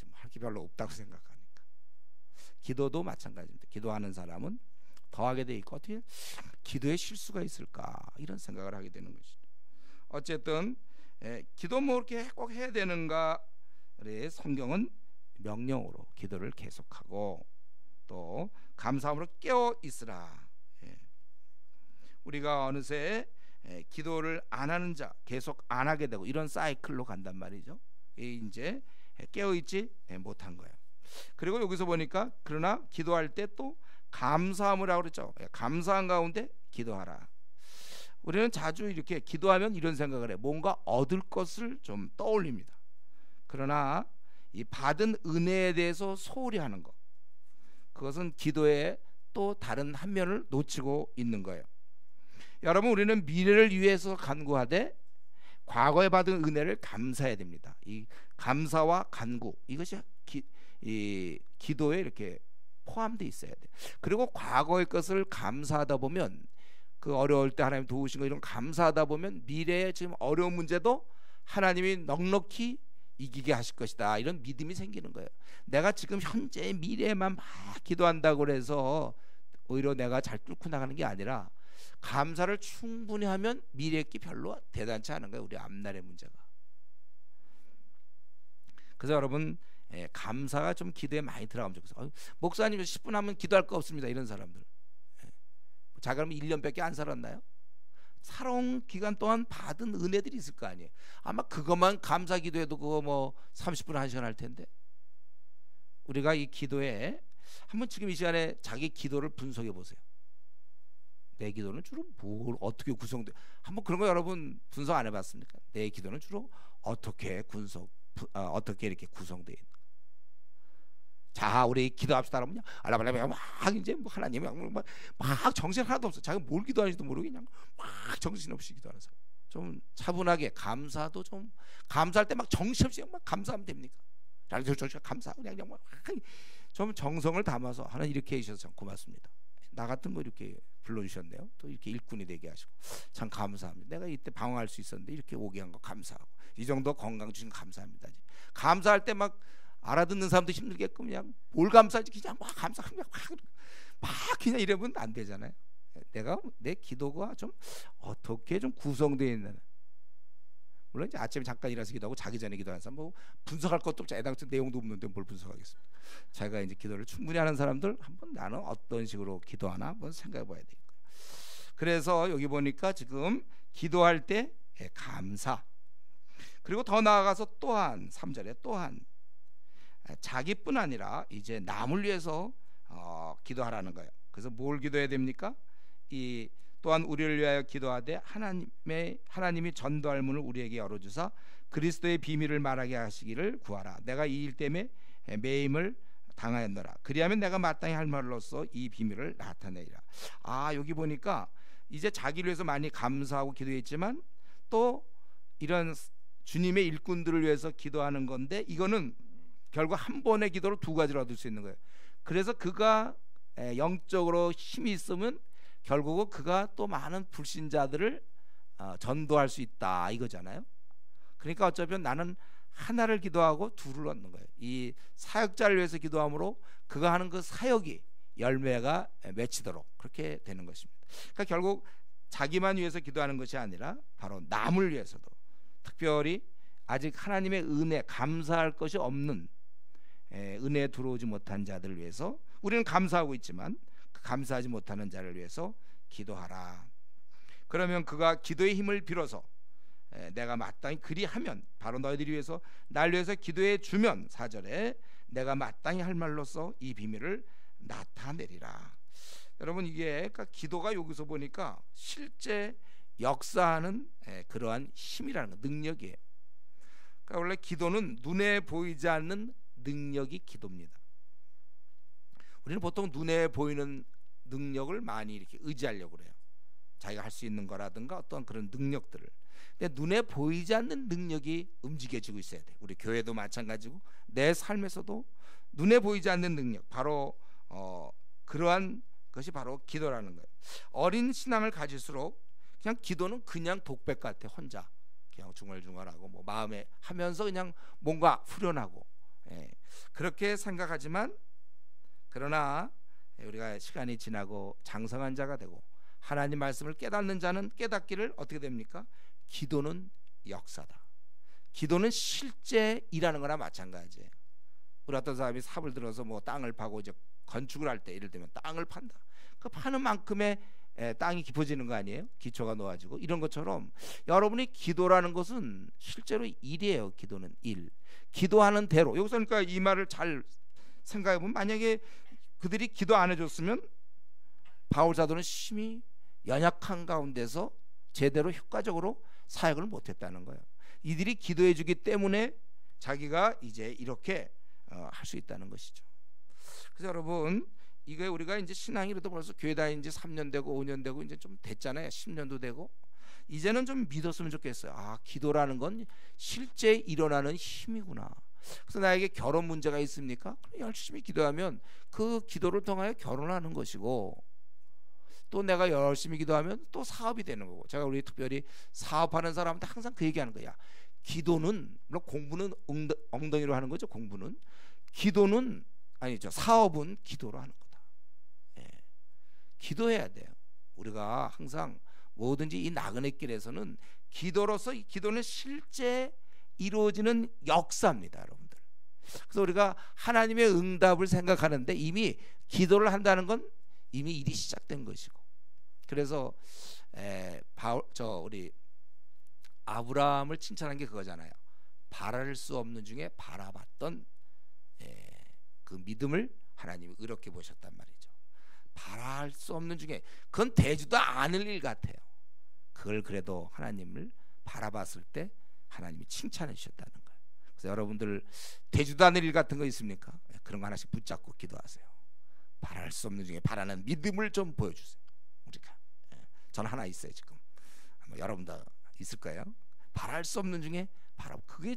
뭐 할 게 별로 없다고 생각하니까. 기도도 마찬가지입니다. 기도하는 사람은 더 하게 돼 있고, 어떻게 기도에 실수가 있을까 이런 생각을 하게 되는 것이죠. 어쨌든 기도 뭐 이렇게 꼭 해야 되는가? 우리 성경은 명령으로 기도를 계속하고 또 감사함으로 깨어 있으라. 우리가 어느새 기도를 안 하는 자, 계속 안 하게 되고 이런 사이클로 간단 말이죠. 이제 깨어 있지 못한 거예요. 그리고 여기서 보니까 그러나 기도할 때 또 감사함을 하고 그랬죠. 감사한 가운데 기도하라. 우리는 자주 이렇게 기도하면 이런 생각을 해. 뭔가 얻을 것을 좀 떠올립니다. 그러나 이 받은 은혜에 대해서 소홀히 하는 것, 그것은 기도의 또 다른 한 면을 놓치고 있는 거예요. 여러분, 우리는 미래를 위해서 간구하되 과거에 받은 은혜를 감사해야 됩니다. 이 감사와 간구, 이것이 이 기도에 이렇게 포함되어 있어야 돼. 그리고 과거의 것을 감사하다 보면, 그 어려울 때 하나님 도우신 거 이런 감사하다 보면 미래에 지금 어려운 문제도 하나님이 넉넉히 이기게 하실 것이다, 이런 믿음이 생기는 거예요. 내가 지금 현재 미래에만 막 기도한다고 해서 오히려 내가 잘 뚫고 나가는 게 아니라 감사를 충분히 하면 미래의 게 별로 대단치 않은 거예요. 우리 앞날의 문제가. 그래서 여러분, 감사가 좀 기도에 많이 들어가면 좋겠어요. 목사님 10분 하면 기도할 거 없습니다, 이런 사람들. 자, 그러면 1년밖에 안 살았나요? 살아온 기간 동안 받은 은혜들이 있을 거 아니에요. 아마 그것만 감사 기도해도 그거 뭐 30분 1시간 할 텐데. 우리가 이 기도에 한번 지금 이 시간에 자기 기도를 분석해 보세요. 내 기도는 주로 뭘 어떻게 구성돼? 한번 그런 거 여러분 분석 안 해봤습니까? 내 기도는 주로 어떻게 이렇게 구성돼 있는? 자, 우리 기도합시다. 그러면 알라발라발 막 이제 뭐 하나님이 막 정신 하나도 없어. 자기가 뭘 기도하는지도 모르고 그냥 막 정신없이 기도하는 사람. 좀 차분하게 감사도 좀 감사할 때 막 정신없이 막 감사하면 됩니까? 감사 그냥 막 좀 정성을 담아서 하나님 이렇게 해주셔서 참 고맙습니다. 나 같은 거 이렇게 불러주셨네요. 또 이렇게 일꾼이 되게 하시고 참 감사합니다. 내가 이때 방황할 수 있었는데 이렇게 오게 한 거 감사하고, 이 정도 건강 주신 감사합니다. 감사할 때 막 알아듣는 사람도 힘들게끔 그냥 뭘 감사하지 그냥 막 감사하면 막 그냥 이러면 안 되잖아요. 내 기도가 좀 어떻게 좀 구성되어 있는, 물론 이제 아침에 잠깐 일어나서 기도하고 자기 전에 기도하는 사람 뭐 분석할 것도 없죠. 애당초 내용도 없는데 뭘 분석하겠습니까? 자기가 이제 기도를 충분히 하는 사람들 한번 나는 어떤 식으로 기도하나 한번 생각해봐야 되겠고요. 그래서 여기 보니까 지금 기도할 때 감사, 그리고 더 나아가서 또한 3절에 또한 자기뿐 아니라 이제 남을 위해서 기도하라는 거예요. 그래서 뭘 기도해야 됩니까? 이 또한 우리를 위하여 기도하되 하나님이 전도할 문을 우리에게 열어주사 그리스도의 비밀을 말하게 하시기를 구하라. 내가 이 일 때문에 매임을 당하였노라. 그리하면 내가 마땅히 할 말로써 이 비밀을 나타내리라. 여기 보니까 이제 자기를 위해서 많이 감사하고 기도했지만 또 이런 주님의 일꾼들을 위해서 기도하는 건데, 이거는 결국 한 번의 기도로 두 가지를 얻을 수 있는 거예요. 그래서 그가 영적으로 힘이 있으면 결국은 그가 또 많은 불신자들을 전도할 수 있다, 이거잖아요. 그러니까 어쩌면 나는 하나를 기도하고 둘을 얻는 거예요. 이 사역자를 위해서 기도함으로 그가 하는 그 사역이 열매가 맺히도록 그렇게 되는 것입니다. 그러니까 결국 자기만 위해서 기도하는 것이 아니라 바로 남을 위해서도, 특별히 아직 하나님의 은혜, 감사할 것이 없는 은혜에 들어오지 못한 자들을 위해서, 우리는 감사하고 있지만 그 감사하지 못하는 자를 위해서 기도하라. 그러면 그가 기도의 힘을 빌어서 내가 마땅히 그리하면, 바로 너희들이 위해서 날 위해서 기도해 주면, 4절에 내가 마땅히 할 말로써 이 비밀을 나타내리라. 여러분, 이게 그러니까 기도가 여기서 보니까 실제 역사하는 그러한 힘이라는 거, 능력이에요. 그러니까 원래 기도는 눈에 보이지 않는 능력이 기도입니다. 우리는 보통 눈에 보이는 능력을 많이 이렇게 의지하려고 그래요. 자기가 할 수 있는 거라든가 어떤 그런 능력들을. 근데 눈에 보이지 않는 능력이 움직여지고 있어야 돼. 우리 교회도 마찬가지고 내 삶에서도 눈에 보이지 않는 능력, 바로 그러한 것이 바로 기도라는 거예요. 어린 신앙을 가질수록 그냥 기도는 그냥 독백 같아. 혼자 그냥 중얼중얼하고 뭐 마음에 하면서 그냥 뭔가 후련하고, 그렇게 생각하지만, 그러나 우리가 시간이 지나고 장성한 자가 되고 하나님 말씀을 깨닫는 자는 깨닫기를 어떻게 됩니까? 기도는 역사다. 기도는 실제 일하는 거나 마찬가지예요. 우리 어떤 사람이 삽을 들어서 뭐 땅을 파고 이제 건축을 할 때, 예를 들면 땅을 판다. 그 파는 만큼의 땅이 깊어지는 거 아니에요? 기초가 놓아지고 이런 것처럼 여러분이 기도라는 것은 실제로 일이에요. 기도는 일. 기도하는 대로. 여기서 그러니까 이 말을 잘 생각해 보면, 만약에 그들이 기도 안 해줬으면 바울 사도는 심히 연약한 가운데서 제대로 효과적으로 사역을 못했다는 거예요. 이들이 기도해 주기 때문에 자기가 이제 이렇게 할 수 있다는 것이죠. 그래서 여러분, 이게 우리가 이제 신앙이 그래도 벌써 교회 다닌 지 3년 되고 5년 되고 이제 좀 됐잖아요. 10년도 되고. 이제는 좀 믿었으면 좋겠어요. 아, 기도라는 건 실제 일어나는 힘이구나. 그래서 나에게 결혼 문제가 있습니까? 열심히 기도하면 그 기도를 통하여 결혼하는 것이고, 또 내가 열심히 기도하면 또 사업이 되는 거고. 제가 우리 특별히 사업하는 사람한테 항상 그 얘기하는 거야. 기도는, 물론 공부는 엉덩이로 하는 거죠. 공부는. 기도는 아니죠. 사업은 기도로 하는 거다. 기도해야 돼요. 우리가 항상 뭐든지 이 나그네 길에서는 기도로서, 이 기도는 실제 이루어지는 역사입니다, 여러분들. 그래서 우리가 하나님의 응답을 생각하는데 이미 기도를 한다는 건 이미 일이 시작된 것이고. 그래서 우리 아브라함을 칭찬한 게 그거잖아요. 바랄 수 없는 중에 바라봤던 그 믿음을 하나님이 의롭게 보셨단 말이죠. 바랄 수 없는 중에, 그건 되지도 않을 일 같아요. 그걸 그래도 하나님을 바라봤을 때 하나님이 칭찬해 주셨다는 거예요. 그래서 여러분들 되지도 않을 일 같은 거 있습니까? 그런 거 하나씩 붙잡고 기도하세요. 바랄 수 없는 중에 바라는 믿음을 좀 보여주세요. 우리가 저는 하나 있어요. 지금 여러분도 있을 거예요. 바랄 수 없는 중에 바라고, 그게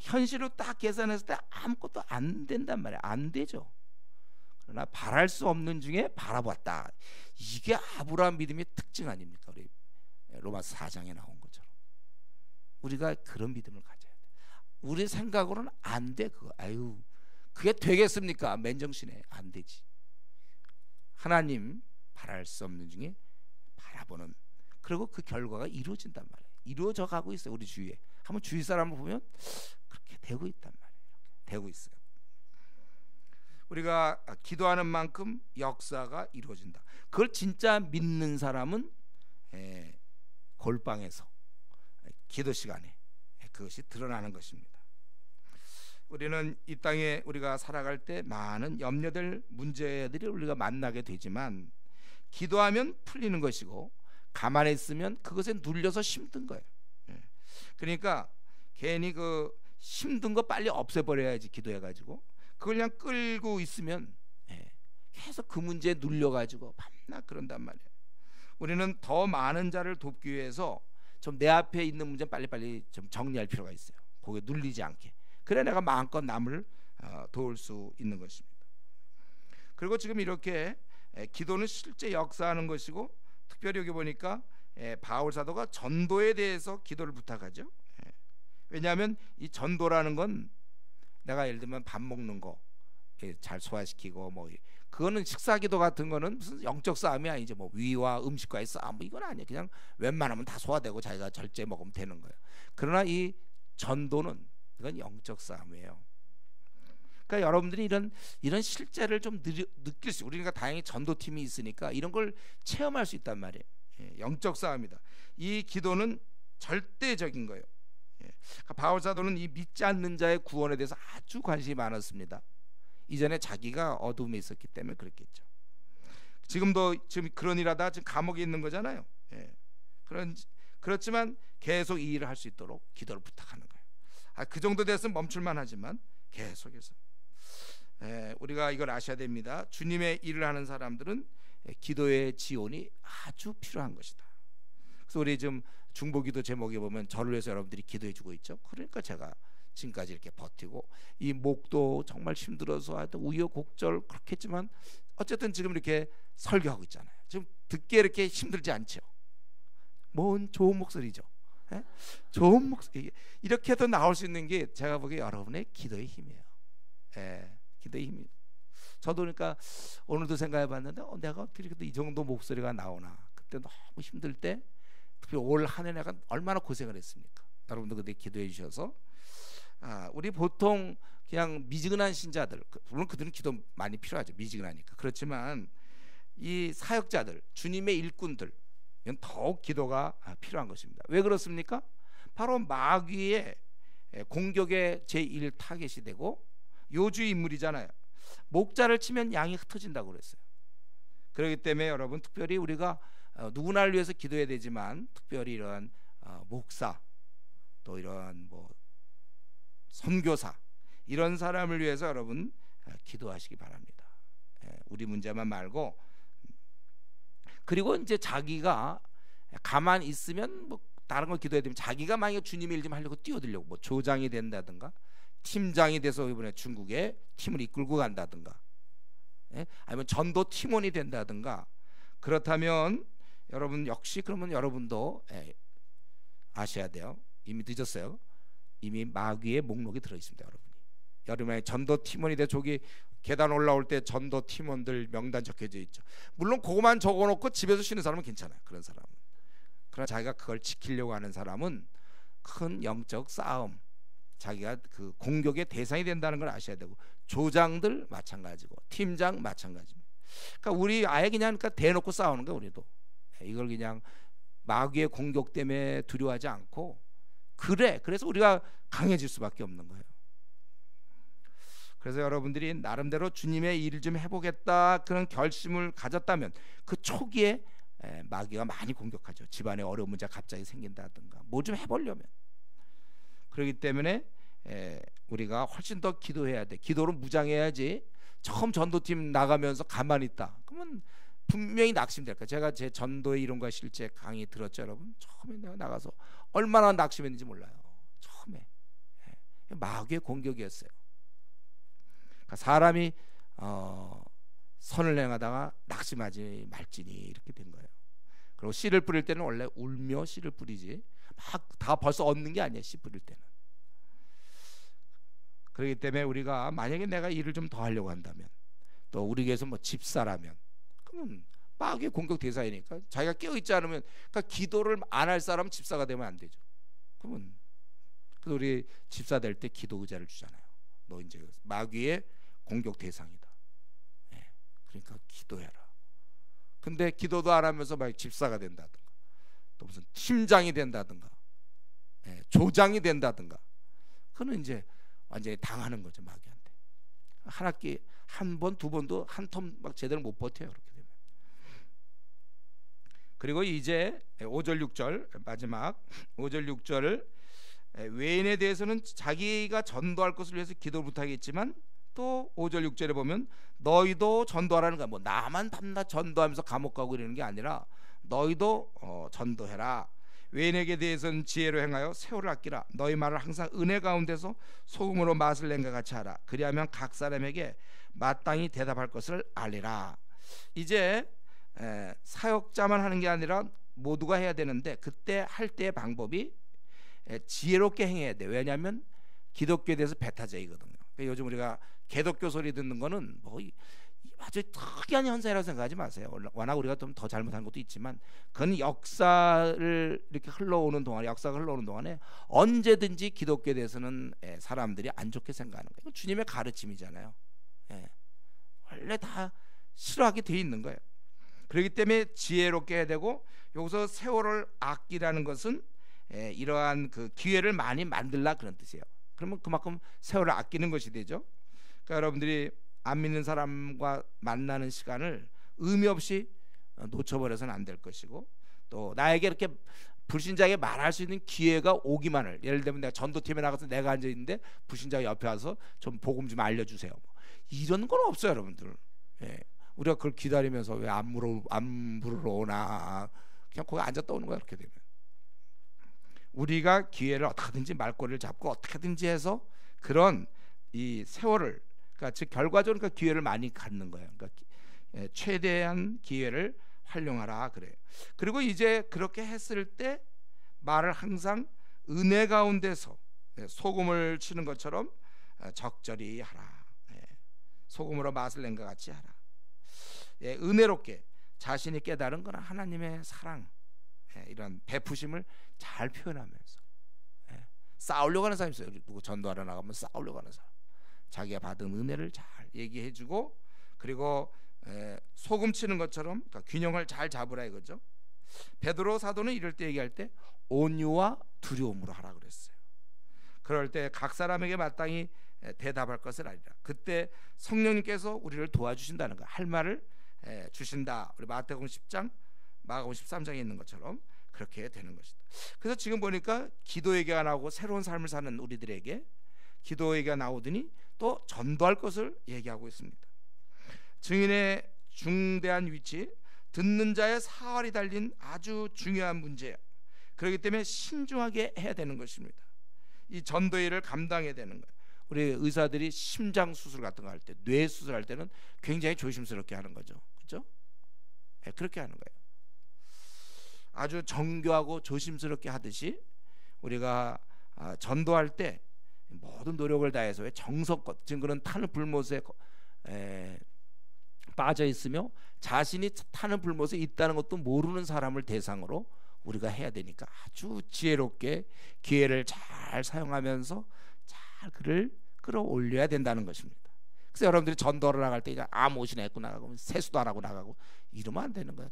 현실로 딱 계산했을 때 아무것도 안 된단 말이에요. 안 되죠. 그러나 바랄 수 없는 중에 바라봤다. 이게 아브라함 믿음의 특징 아닙니까? 우리 로마서 4장에 나온 것처럼 우리가 그런 믿음을 가져야 돼. 우리 생각으로는 안 돼. 그거 그게 되겠습니까? 맨정신에 안 되지. 하나님 바랄 수 없는 중에 바라보는, 그리고 그 결과가 이루어진단 말이에요. 이루어져 가고 있어요. 우리 주위에 한번 주위 사람을 보면 그렇게 되고 있단 말이에요. 되고 있어요. 우리가 기도하는 만큼 역사가 이루어진다. 그걸 진짜 믿는 사람은 골방에서 기도 시간에 그것이 드러나는 것입니다. 우리는 이 땅에 우리가 살아갈 때 많은 염려될 문제들이 우리가 만나게 되지만, 기도하면 풀리는 것이고 가만히 있으면 그것에 눌려서 힘든 거예요. 그러니까 괜히 그 힘든 거 빨리 없애버려야지. 기도해가지고 그걸 그냥 끌고 있으면 계속 그 문제에 눌려가지고 밤낮 그런단 말이에요. 우리는 더 많은 자를 돕기 위해서 좀 내 앞에 있는 문제 빨리빨리 좀 정리할 필요가 있어요. 거기에 눌리지 않게. 그래 내가 마음껏 남을 도울 수 있는 것입니다. 그리고 지금 이렇게 기도는 실제 역사하는 것이고, 특별히 여기 보니까 바울 사도가 전도에 대해서 기도를 부탁하죠. 왜냐하면 이 전도라는 건 내가 예를 들면 밥 먹는 거 잘 소화시키고 뭐 그거는 식사기도 같은 거는 무슨 영적 싸움이 아니죠. 뭐 위와 음식과의 싸움 뭐 이건 아니에요. 그냥 웬만하면 다 소화되고 자기가 절제 먹으면 되는 거예요. 그러나 이 전도는 이건 영적 싸움이에요. 그러니까 여러분들이 이런 실제를 좀 느낄 수, 우리가 다행히 전도팀이 있으니까 이런 걸 체험할 수 있단 말이에요. 영적 싸움이다. 이 기도는 절대적인 거예요. 그러니까 바울 사도는 이 믿지 않는 자의 구원에 대해서 아주 관심이 많았습니다. 이전에 자기가 어둠에 있었기 때문에 그랬겠죠. 지금 그런 일하다 지금 감옥에 있는 거잖아요. 그렇지만 계속 이 일을 할 수 있도록 기도를 부탁하는 거예요. 그 정도 됐으면 멈출만 하지만 계속해서 우리가 이걸 아셔야 됩니다. 주님의 일을 하는 사람들은 기도의 지원이 아주 필요한 것이다. 그래서 우리 지금 중보기도 제목에 보면 저를 위해서 여러분들이 기도해 주고 있죠. 그러니까 제가 지금까지 이렇게 버티고, 이 목도 정말 힘들어서 하여튼 우여곡절 그렇게 했지만 어쨌든 지금 이렇게 설교하고 있잖아요. 지금 듣기에 이렇게 힘들지 않죠. 뭔 좋은 목소리죠. 좋은 목소리, 이렇게 해도 나올 수 있는 게 제가 보기에 여러분의 기도의 힘이에요. 기도의 힘이. 저도 그러니까 오늘도 생각해 봤는데 내가 어떻게 이 정도 목소리가 나오나. 그때 너무 힘들 때, 특히 올 한 해 내가 얼마나 고생을 했습니까? 여러분도 그때 기도해 주셔서 우리 보통 그냥 미지근한 신자들, 물론 그들은 기도 많이 필요하죠. 미지근하니까. 그렇지만 이 사역자들, 주님의 일꾼들, 이건 더욱 기도가 필요한 것입니다. 왜 그렇습니까? 바로 마귀의 공격의 제1 타겟이 되고 요주 인물이잖아요. 목자를 치면 양이 흩어진다고 그랬어요. 그렇기 때문에 여러분, 특별히 우리가 누구나를 위해서 기도해야 되지만 특별히 이런 목사, 또 이런 뭐 선교사, 이런 사람을 위해서 여러분 기도하시기 바랍니다. 우리 문제만 말고. 그리고 이제 자기가 가만히 있으면 뭐 다른 걸 기도해야 되면, 자기가 만약에 주님의 일 좀 하려고 뛰어들려고 뭐 조장이 된다든가 팀장이 돼서 이번에 중국에 팀을 이끌고 간다든가, 아니면 전도 팀원이 된다든가, 그렇다면 여러분 역시 그러면 여러분도 아셔야 돼요. 이미 늦었어요. 이미 마귀의 목록이 들어 있습니다. 여러분이 전도 팀원이 돼 저기 계단 올라올 때 전도 팀원들 명단 적혀져 있죠. 물론 그거만 적어놓고 집에서 쉬는 사람은 괜찮아요. 그런 사람은. 그러나 자기가 그걸 지키려고 하는 사람은 큰 영적 싸움, 자기가 그 공격의 대상이 된다는 걸 아셔야 되고, 조장들 마찬가지고 팀장 마찬가지입니다. 그러니까 우리 아예 그냥 대놓고 싸우는 거예요. 우리도 이걸 그냥 마귀의 공격 때문에 두려워하지 않고, 그래서 우리가 강해질 수밖에 없는 거예요. 그래서 여러분들이 나름대로 주님의 일을 좀 해보겠다 그런 결심을 가졌다면, 그 초기에 마귀가 많이 공격하죠. 집안에 어려운 문제가 갑자기 생긴다든가 뭐 좀 해보려면. 그렇기 때문에 우리가 훨씬 더 기도해야 돼. 기도로 무장해야지. 처음 전도팀 나가면서 가만히 있다 그러면 분명히 낙심될 거야. 제가 제 전도의 이론과 실제 강의 들었죠, 여러분. 처음에 내가 나가서 얼마나 낙심했는지 몰라요. 처음에 마귀의 공격이었어요. 그러니까 사람이 선을 행하다가 낙심하지 말지니 이렇게 된 거예요. 그리고 씨를 뿌릴 때는 원래 울며 씨를 뿌리지, 막 다 벌써 얻는 게 아니에요. 씨 뿌릴 때는. 그렇기 때문에 우리가 만약에 내가 일을 좀 더 하려고 한다면, 또 우리 교회에서 뭐 집사라면, 그러면 마귀의 공격 대상이니까 자기가 깨어있지 않으면, 그러니까 기도를 안 할 사람은 집사가 되면 안 되죠. 그러면 우리 집사 될 때 기도 의자를 주잖아요. 너 이제 마귀의 공격 대상이다. 그러니까 기도해라. 근데 기도도 안 하면서 막 집사가 된다든가, 또 무슨 팀장이 된다든가, 조장이 된다든가, 그는 이제 완전히 당하는 거죠, 마귀한테. 한 학기 한 번, 두 번도 한 텀 막 제대로 못 버텨요. 그렇게 되면. 그리고 이제 5절 6절 마지막 5절 6절을, 외인에 대해서는 자기가 전도할 것을 위해서 기도 부탁했지만, 또 5절 6절에 보면 너희도 전도하라는 거야. 뭐 나만 밤낮 전도하면서 감옥 가고 이러는 게 아니라 너희도 전도해라. 외인에게 대해서는 지혜로 행하여 세월을 아끼라. 너희 말을 항상 은혜 가운데서 소금으로 맛을 낸 것 같이 하라. 그리하면 각 사람에게 마땅히 대답할 것을 알리라. 이제 사역자만 하는 게 아니라 모두가 해야 되는데, 그때 할 때의 방법이 지혜롭게 행해야 돼. 왜냐하면 기독교에 대해서 배타적이거든요. 그러니까 요즘 우리가 개독교 소리 듣는 거는 뭐 아주 특이한 현상이라고 생각하지 마세요. 워낙 우리가 좀 더 잘못한 것도 있지만 그건 역사를 이렇게 흘러오는 동안에, 역사가 흘러오는 동안에 언제든지 기독교에 대해서는 사람들이 안 좋게 생각하는 거예요. 이건 주님의 가르침이잖아요. 원래 다 싫어하게 돼 있는 거예요. 그렇기 때문에 지혜롭게 해야 되고, 여기서 세월을 아끼라는 것은 이러한 그 기회를 많이 만들라 그런 뜻이에요. 그러면 그만큼 세월을 아끼는 것이 되죠. 그러니까 여러분들이 안 믿는 사람과 만나는 시간을 의미 없이 놓쳐버려서는 안 될 것이고, 또 나에게 이렇게 불신자에게 말할 수 있는 기회가 오기만을, 예를 들면 내가 전도팀에 나가서 내가 앉아 있는데 불신자가 옆에 와서 좀 복음 좀 알려주세요, 이런 건 없어요, 여러분들. 우리가 그걸 기다리면서 왜 안 물으러 오나, 그냥 거기 앉았다 오는 거야. 그렇게 되면 우리가 기회를 어떻게든지 말꼬리를 잡고 어떻게든지 해서 그런 이 세월을, 그러니까 즉 결과적으로 그러니까 기회를 많이 갖는 거예요. 그러니까 최대한 기회를 활용하라 그래요. 그리고 이제 그렇게 했을 때 말을 항상 은혜 가운데서 소금을 치는 것처럼 적절히 하라. 소금으로 맛을 낸 것 같이 하라. 은혜롭게 자신이 깨달은 거나 하나님의 사랑, 이런 베푸심을 잘 표현하면서, 싸우려고 하는 사람이 있어요. 누구 전도하러 나가면 싸우려고 하는 사람, 자기가 받은 은혜를 잘 얘기해주고, 그리고 소금 치는 것처럼 그러니까 균형을 잘 잡으라 이거죠. 베드로 사도는 이럴 때 얘기할 때 온유와 두려움으로 하라 그랬어요. 그럴 때 각 사람에게 마땅히 대답할 것을 아니라, 그때 성령님께서 우리를 도와주신다는 거, 할 말을 주신다. 우리 마태복음 10장, 마가복음 13장에 있는 것처럼 그렇게 되는 것이다. 그래서 지금 보니까 기도 얘기가 나오고 새로운 삶을 사는 우리들에게 기도 얘기가 나오더니 또 전도할 것을 얘기하고 있습니다. 증인의 중대한 위치, 듣는 자의 사활이 달린 아주 중요한 문제예요. 그렇기 때문에 신중하게 해야 되는 것입니다. 이 전도의 일을 감당해야 되는 거예요. 우리 의사들이 심장 수술 같은 거 할 때, 뇌 수술할 때는 굉장히 조심스럽게 하는 거죠. 그렇죠? 그렇게 하는 거예요. 아주 정교하고 조심스럽게 하듯이 우리가 전도할 때 모든 노력을 다해서, 왜 정성껏, 지금 그런 타는 불못에 빠져 있으며 자신이 타는 불못에 있다는 것도 모르는 사람을 대상으로 우리가 해야 되니까 아주 지혜롭게 기회를 잘 사용하면서 잘 그를 끌어올려야 된다는 것입니다. 그래서 여러분들이 전도를 나갈 때 아무 옷이나 입고 나가고 세수도 안 하고 나가고 이러면 안 되는 거예요.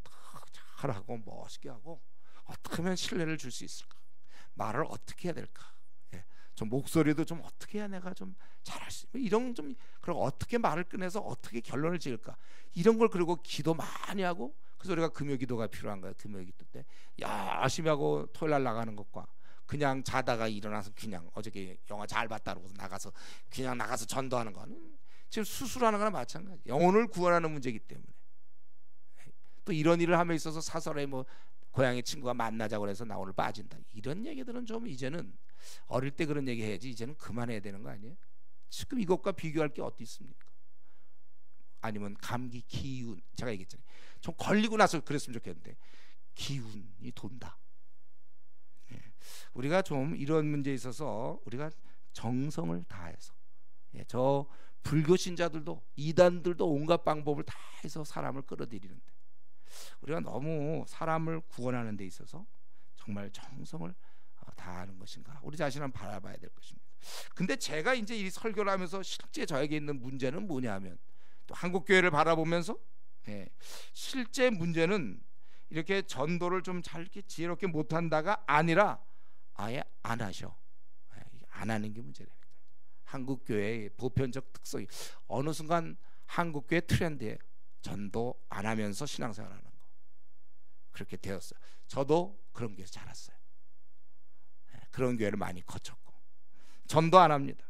잘하고 멋있게 하고, 어떻게 하면 신뢰를 줄 수 있을까, 말을 어떻게 해야 될까, 좀 목소리도 좀 어떻게 해야 내가 좀 잘할 수, 이런 좀, 그리고 어떻게 말을 꺼내서 어떻게 결론을 지을까, 이런 걸, 그리고 기도 많이 하고. 그래서 우리가 금요 기도가 필요한 거예요. 금요 기도 때 열심히 하고 토요일 날 나가는 것과 그냥 자다가 일어나서 그냥 어저께 영화 잘 봤다 그러고 나가서 그냥 나가서 전도하는 거는 지금 수술하는 거나 마찬가지. 영혼을 구원하는 문제이기 때문에. 또 이런 일을 함에 있어서 사설에 뭐 고향의 친구가 만나자고 해서 나 오늘 빠진다, 이런 얘기들은 좀 이제는 어릴 때 그런 얘기 해야지, 이제는 그만해야 되는 거 아니에요? 지금 이것과 비교할 게 어디 있습니까? 아니면 감기, 기운, 제가 얘기했잖아요. 좀 걸리고 나서 그랬으면 좋겠는데 기운이 돈다. 우리가 좀 이런 문제에 있어서 우리가 정성을 다해서, 저 불교 신자들도 이단들도 온갖 방법을 다 해서 사람을 끌어들이는데, 우리가 너무 사람을 구원하는 데 있어서 정말 정성을 다하는 것인가, 우리 자신을 한번 바라봐야 될 것입니다. 근데 제가 이제 이 설교를 하면서 실제 저에게 있는 문제는 뭐냐면, 또 한국 교회를 바라보면서 실제 문제는 이렇게 전도를 좀 잘 이렇게 지혜롭게 못한다가 아니라 아예 안 하셔. 안 하는 게 문제라니까. 한국 교회의 보편적 특성이 어느 순간 한국 교회 트렌드에 전도 안 하면서 신앙생활하는 거, 그렇게 되었어요. 저도 그런 교회에서 자랐어요. 그런 교회를 많이 거쳤고, 전도 안 합니다.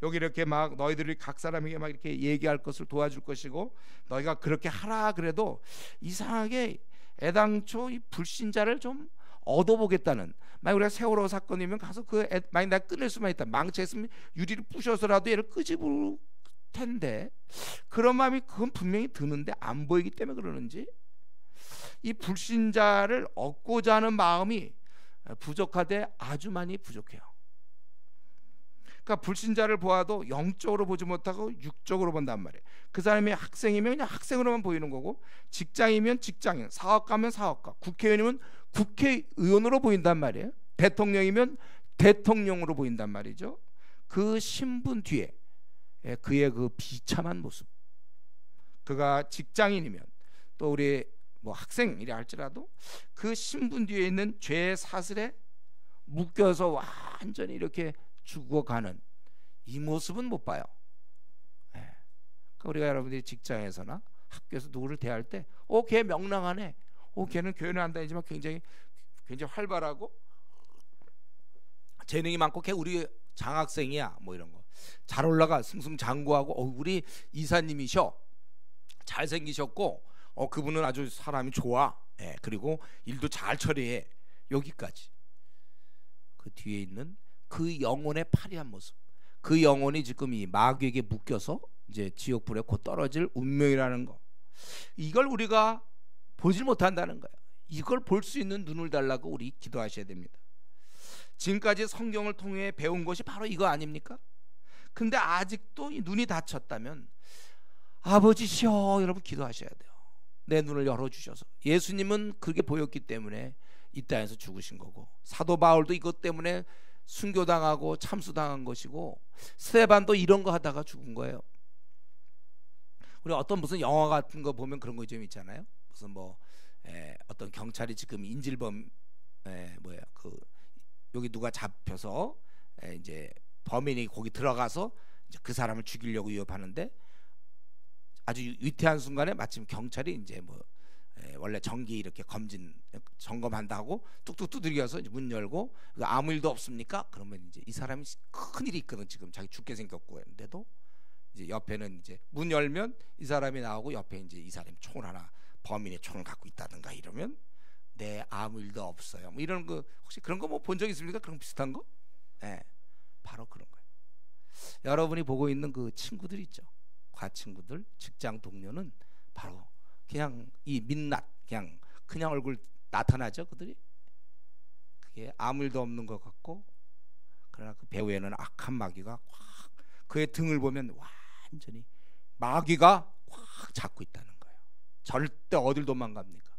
여기 이렇게 막 너희들이 각 사람에게 막 이렇게 얘기할 것을 도와줄 것이고, 너희가 그렇게 하라 그래도 이상하게 애당초 이 불신자를 좀 얻어보겠다는, 만약 우리가 세월호 사건이면 가서 만약 내가 끊을 수만 있다, 망치했으면 유리를 부셔서라도 얘를 끄집을 텐데, 그런 마음이 그건 분명히 드는데 안 보이기 때문에 그러는지, 이 불신자를 얻고자 하는 마음이 부족하되 아주 많이 부족해요. 그러니까 불신자를 보아도 영적으로 보지 못하고 육적으로 본단 말이에요. 그 사람이 학생이면 그냥 학생으로만 보이는 거고, 직장이면 직장인, 사업가면 사업가, 국회의원이면 국회의원으로 보인단 말이에요. 대통령이면 대통령으로 보인단 말이죠. 그 신분 뒤에 그의 그 비참한 모습, 그가 직장인이면 또 우리 뭐 학생이라 할지라도 그 신분 뒤에 있는 죄 사슬에 묶여서 완전히 이렇게 죽어가는 이 모습은 못 봐요. 그러니까 우리가 여러분들이 직장에서나 학교에서 누구를 대할 때 걔 명랑하네, 걔는 교회는 안 다니지만 굉장히 활발하고 재능이 많고 걔 우리 장학생이야, 뭐 이런 거 잘 올라가 승승장구하고 우리 이사님이셔, 잘생기셨고 그분은 아주 사람이 좋아, 그리고 일도 잘 처리해. 여기까지. 그 뒤에 있는 그 영혼의 파리한 모습, 그 영혼이 지금 이 마귀에게 묶여서 이제 지옥불에 곧 떨어질 운명이라는 거, 이걸 우리가 보질 못한다는 거예요. 이걸 볼 수 있는 눈을 달라고 우리 기도하셔야 됩니다. 지금까지 성경을 통해 배운 것이 바로 이거 아닙니까? 근데 아직도 이 눈이 닫혔다면 아버지시여, 여러분 기도하셔야 돼요. 내 눈을 열어주셔서. 예수님은 그렇게 보였기 때문에 이 땅에서 죽으신 거고, 사도 바울도 이것 때문에 순교당하고 참수당한 것이고, 스데반도 이런 거 하다가 죽은 거예요. 우리 어떤 무슨 영화 같은 거 보면 그런 거 좀 있잖아요. 무슨 뭐 어떤 경찰이 지금 인질범 여기 누가 잡혀서 이제 범인이 거기 들어가서 이제 그 사람을 죽이려고 위협하는데, 아주 위태한 순간에 마침 경찰이 이제 원래 정기 이렇게 점검한다고 뚝뚝 두드려서 문 열고 아무 일도 없습니까? 그러면 이제 이 사람이 큰 일이 있거든. 지금 자기 죽게 생겼고 했는데도 이제 옆에는 이제 문 열면 이 사람이 나오고 옆에 이제 이 사람이 총을 하나, 범인의 총을 갖고 있다든가 이러면 네, 아무 일도 없어요. 뭐 이런 거 혹시 그런 거 뭐 본 적 있습니까? 그런 비슷한 거? 바로 그런 거예요. 여러분이 보고 있는 그 친구들 있죠. 과친구들, 직장 동료는 바로 그냥 이 민낯, 그냥 얼굴 나타나죠. 그들이 그게 아무 일도 없는 것 같고, 그러나 그 배후에는 악한 마귀가 확, 그의 등을 보면 완전히 마귀가 확 잡고 있다는 거예요. 절대 어딜 도망갑니까?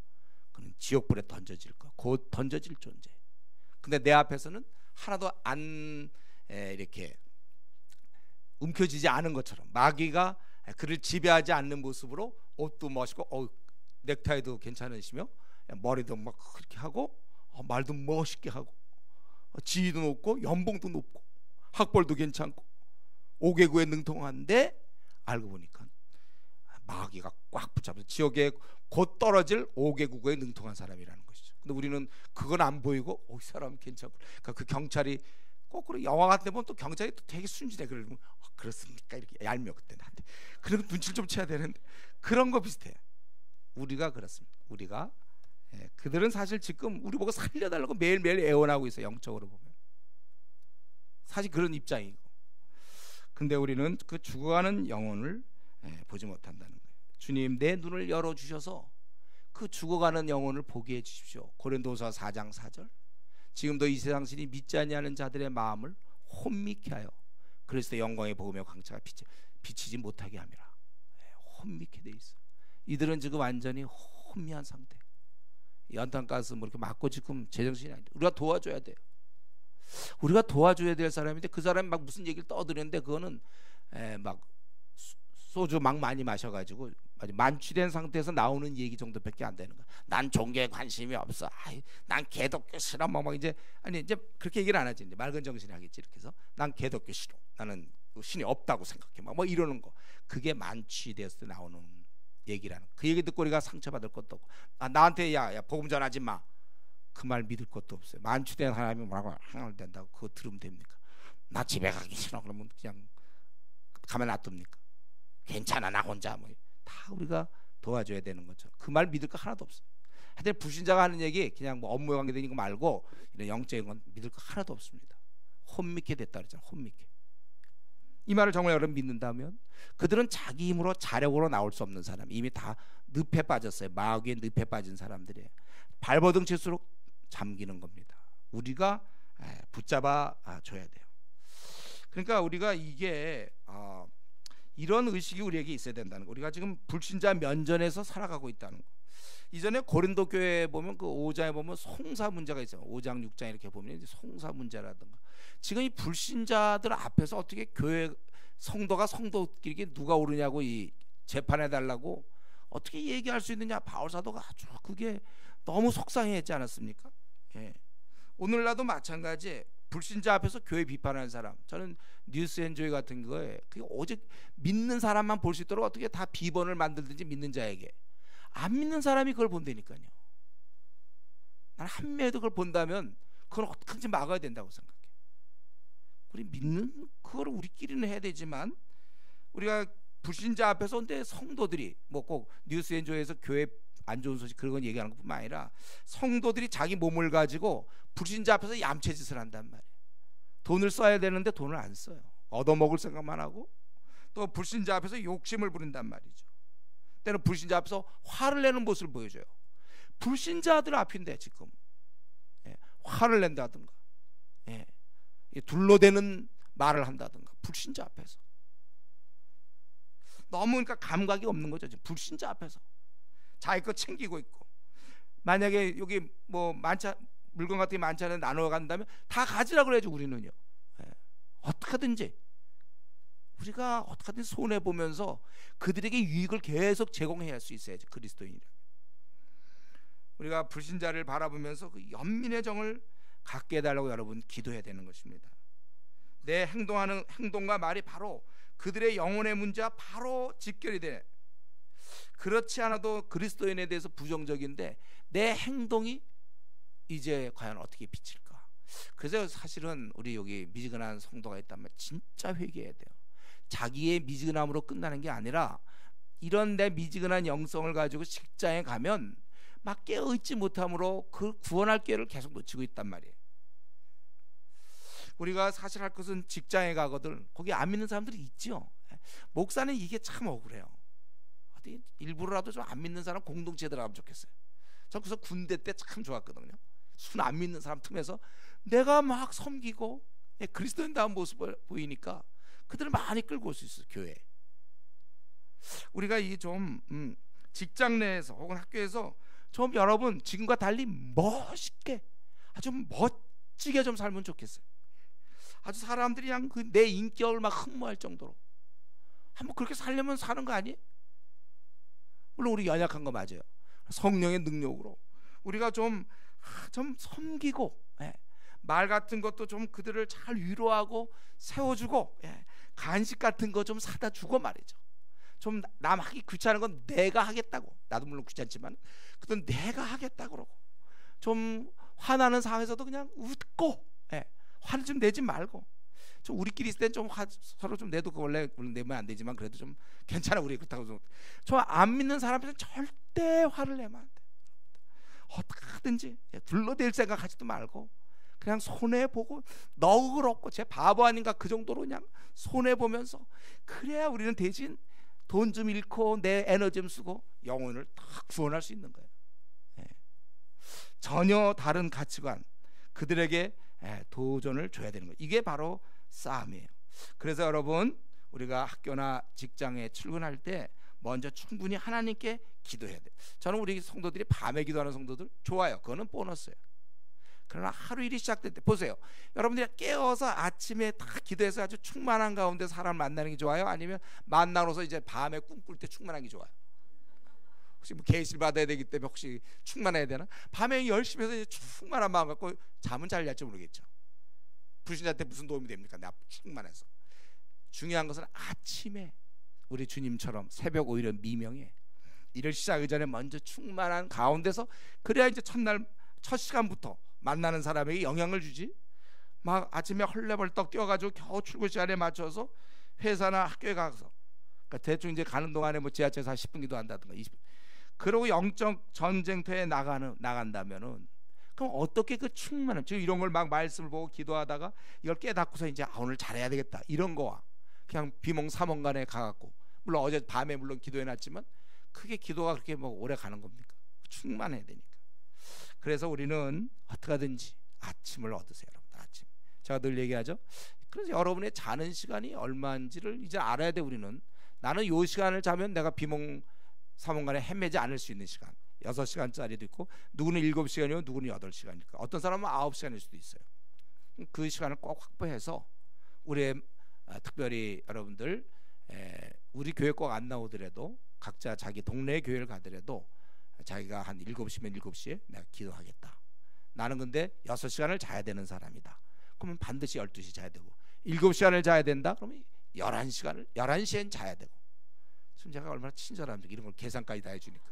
그는 지옥불에 던져질 거, 곧 던져질 존재. 근데 내 앞에서는 하나도 안 이렇게 움켜쥐지 않은 것처럼, 마귀가 그를 지배하지 않는 모습으로 옷도 멋있고 넥타이도 괜찮으시며 머리도 막 그렇게 하고 말도 멋있게 하고 지위도 높고 연봉도 높고 학벌도 괜찮고 5개국에 능통한데, 알고 보니까 마귀가 꽉 붙잡아서 지옥에 곧 떨어질 5개국에 능통한 사람이라는 것이죠. 근데 우리는 그건 안 보이고 이 사람 괜찮고, 그러니까 그 경찰이 거꾸로 영화 같은 데 보면 또 경찰이 또 되게 순진해. 그러면 그렇습니까? 이렇게 얄미워 그때 나한테. 그래도 눈치를 좀 채야 되는데 그런 거 비슷해요. 우리가 그렇습니다. 우리가 그들은 사실 지금 우리 보고 살려달라고 매일매일 애원하고 있어요. 영적으로 보면 사실 그런 입장이고, 근데 우리는 그 죽어가는 영혼을 보지 못한다는 거예요. 주님, 내 눈을 열어주셔서 그 죽어가는 영혼을 보게 해주십시오. 고린도서 4장 4절. 지금도 이 세상 신이 믿지 아니하는 자들의 마음을 혼미케 하여 그리스도의 영광의 복음의 광채가 비치지 못하게 함이라. 혼미케 돼 있어. 이들은 지금 완전히 혼미한 상태. 연탄가스 뭐 이렇게 맞고 지금 제정신이 아닌데 우리가 도와줘야 돼요. 우리가 도와줘야 될 사람인데 그 사람이 막 무슨 얘기를 떠드는데 그거는 막 소주 막 많이 마셔가지고 만취된 상태에서 나오는 얘기 정도밖에 안 되는 거야. 난 종교에 관심이 없어. 난 개독교 싫어. 막 이제 이제 그렇게 얘기를 안 하지. 이제 맑은 정신이 하겠지. 이렇게 해서 난 개독교 싫어. 나는 신이 없다고 생각해. 뭐 이러는 거. 그게 만취되었을 때 나오는 얘기라는. 그 얘기 듣고 우리가 상처받을 것도 없고. 나한테 야 복음 전하지 마. 그 말 믿을 것도 없어요. 만취된 사람이 뭐라고 항을 된다고 그거 들으면 됩니까? 나 집에 가기 싫어. 그러면 그냥 가만 놔둡니까? 괜찮아 나 혼자 뭐. 다 우리가 도와줘야 되는 거죠. 그 말 믿을 거 하나도 없어요. 하여튼 불신자가 하는 얘기 그냥 뭐 업무에 관계되는 거 말고 이런 영적인 건 믿을 거 하나도 없습니다. 혼미케 됐다 그랬잖아요. 혼미케. 이 말을 정말 여러분 믿는다면 그들은 자기 힘으로 자력으로 나올 수 없는 사람, 이미 다 늪에 빠졌어요. 마귀의 늪에 빠진 사람들이에요. 발버둥 칠수록 잠기는 겁니다. 우리가 붙잡아 줘야 돼요. 그러니까 우리가 이게 이런 의식이 우리에게 있어야 된다는 거. 우리가 지금 불신자 면전에서 살아가고 있다는 거. 이전에 고린도 교회에 보면 그 5장에 보면 송사 문제가 있어요. 5장 6장 이렇게 보면 송사 문제라든가. 지금 이 불신자들 앞에서 어떻게 교회 성도가 성도끼리 누가 오르냐고 이 재판해 달라고 어떻게 얘기할 수 있느냐. 바울 사도가 아주 그게 너무 속상해했지 않았습니까? 예. 오늘날도 마찬가지. 불신자 앞에서 교회 비판하는 사람, 저는 뉴스엔조이 같은 거에 그게 오직 믿는 사람만 볼 수 있도록 어떻게 다 비번을 만들든지 믿는 자에게, 안 믿는 사람이 그걸 본다니까요. 난 한 명도 그걸 본다면 그걸 어떻게든지 막아야 된다고 생각해. 우리 믿는 그걸 우리끼리는 해야 되지만, 우리가 불신자 앞에서 근데 성도들이 뭐 꼭 뉴스엔조이에서 교회 안 좋은 소식 그런 건 얘기하는 것뿐만 아니라 성도들이 자기 몸을 가지고 불신자 앞에서 얌체짓을 한단 말이에요. 돈을 써야 되는데 돈을 안 써요. 얻어먹을 생각만 하고, 또 불신자 앞에서 욕심을 부린단 말이죠. 때는 불신자 앞에서 화를 내는 모습을 보여줘요. 불신자들 앞인데 지금 화를 낸다든가 둘러대는 말을 한다든가, 불신자 앞에서 너무 그러니까 감각이 없는 거죠. 지금 불신자 앞에서 자기 거 챙기고 있고, 만약에 여기 뭐 물건 같은 게 많지 않은데 나눠 간다면 다 가지라 그래야죠. 우리는요. 어떻게든지 우리가 어떻게든지 손해 보면서 그들에게 유익을 계속 제공해야 할 수 있어야지, 그리스도인이라. 우리가 불신자를 바라보면서 그 연민의 정을 갖게 해달라고 여러분 기도해야 되는 것입니다. 내 행동하는 행동과 말이 바로 그들의 영혼의 문제와 바로 직결이 돼. 그렇지 않아도 그리스도인에 대해서 부정적인데 내 행동이 이제 과연 어떻게 비칠까? 그래서 사실은 우리 여기 미지근한 성도가 있다면 진짜 회개해야 돼요. 자기의 미지근함으로 끝나는 게 아니라 이런 내 미지근한 영성을 가지고 직장에 가면 막 깨어있지 못함으로 그 구원할 기회를 계속 놓치고 있단 말이에요. 우리가 사실 할 것은 직장에 가거든 거기 안 믿는 사람들이 있죠. 목사는 이게 참 억울해요. 어디 일부러라도 좀 안 믿는 사람 공동체에 들어가면 좋겠어요. 저 그래서 군대 때 참 좋았거든요. 순 안 믿는 사람 틈에서 내가 막 섬기고 그리스도인다운 모습을 보이니까 그들을 많이 끌고 올 수 있어요. 교회. 우리가 이 좀 직장 내에서 혹은 학교에서 좀 여러분 지금과 달리 멋있게 아주 멋지게 좀 살면 좋겠어요. 아주 사람들이 그냥 내 인격을 막 흠모할 정도로 한번 그렇게 살려면 사는 거 아니에요? 물론 우리 연약한 거 맞아요. 성령의 능력으로 우리가 좀 섬기고 말 같은 것도 좀 그들을 잘 위로하고 세워주고 간식 같은 거 좀 사다 주고 말이죠. 좀 남 하기 귀찮은 건 내가 하겠다고, 나도 물론 귀찮지만 그건 내가 하겠다고 그러고, 좀 화나는 상황에서도 그냥 웃고 화를 좀 내지 말고, 좀 우리끼리 있을 땐 좀 서로 좀 내도 원래 내면 안 되지만 그래도 좀 괜찮아 우리 그렇다고. 저 안 믿는 사람들은 절대 화를 내면 안 돼. 어떻게든지 둘러댈 생각하지도 말고 그냥 손해 보고 너그럽고 제 바보 아닌가 그 정도로 그냥 손해 보면서, 그래야 우리는 대신 돈 좀 잃고 내 에너지 좀 쓰고 영혼을 딱 구원할 수 있는 거예요. 전혀 다른 가치관 그들에게 도전을 줘야 되는 거예요. 이게 바로 싸움이에요. 그래서 여러분 우리가 학교나 직장에 출근할 때 먼저 충분히 하나님께 기도해야 돼요. 저는 우리 성도들이 밤에 기도하는 성도들 좋아요. 그거는 보너스예요. 그러나 하루 일이 시작될 때 보세요. 여러분들이 깨어서 아침에 다 기도해서 아주 충만한 가운데 사람 만나는 게 좋아요? 아니면 만나고서 이제 밤에 꿈꿀 때 충만한 게 좋아요? 혹시 뭐 계시를 받아야 되기 때문에 혹시 충만해야 되나? 밤에 열심히 해서 이제 충만한 마음 갖고 잠은 잘 잘지 모르겠죠. 불신자한테 무슨 도움이 됩니까? 내가 충만해서. 중요한 것은 아침에 우리 주님처럼 새벽 오히려 미명에 일을 시작하기 전에 먼저 충만한 가운데서, 그래야 이제 첫 시간부터 만나는 사람에게 영향을 주지. 막 아침에 헐레벌떡 뛰어가지고 겨우 출근 시간에 맞춰서 회사나 학교에 가서 그러니까 대충 이제 가는 동안에 뭐 지하철에서 한 10분 기도한다든가 20분, 그러고 영적 전쟁터에 나간다면은 그럼 어떻게 그 충만함, 지금 이런 걸 막 말씀을 보고 기도하다가 이걸 깨닫고서 이제 오늘 잘해야 되겠다 이런 거와 그냥 비몽사몽간에 가갖고, 물론 어제 밤에 물론 기도해놨지만 그게 기도가 그렇게 뭐 오래 가는 겁니까? 충만해야 되니까. 그래서 우리는 어떻게든지 아침을 얻으세요, 여러분들. 아침. 제가 늘 얘기하죠. 그래서 여러분의 자는 시간이 얼마인지를 이제 알아야 돼. 우리는 나는 요 시간을 자면 내가 비몽사몽간에 헤매지 않을 수 있는 시간. 6시간짜리도 있고, 누구는 7시간이고 누구는 8시간일까. 어떤 사람은 9시간일 수도 있어요. 그 시간을 꼭 확보해서 우리의 특별히 여러분들 우리 교회 꼭 안 나오더라도 각자 자기 동네 교회를 가더라도 자기가 한 7시면 7시에 내가 기도하겠다. 나는 근데 6시간을 자야 되는 사람이다. 그러면 반드시 12시 자야 되고, 7시간을 자야 된다. 그러면 11시엔 자야 되고. 지금 제가 얼마나 친절합니까? 이런 걸 계산까지 다 해주니까.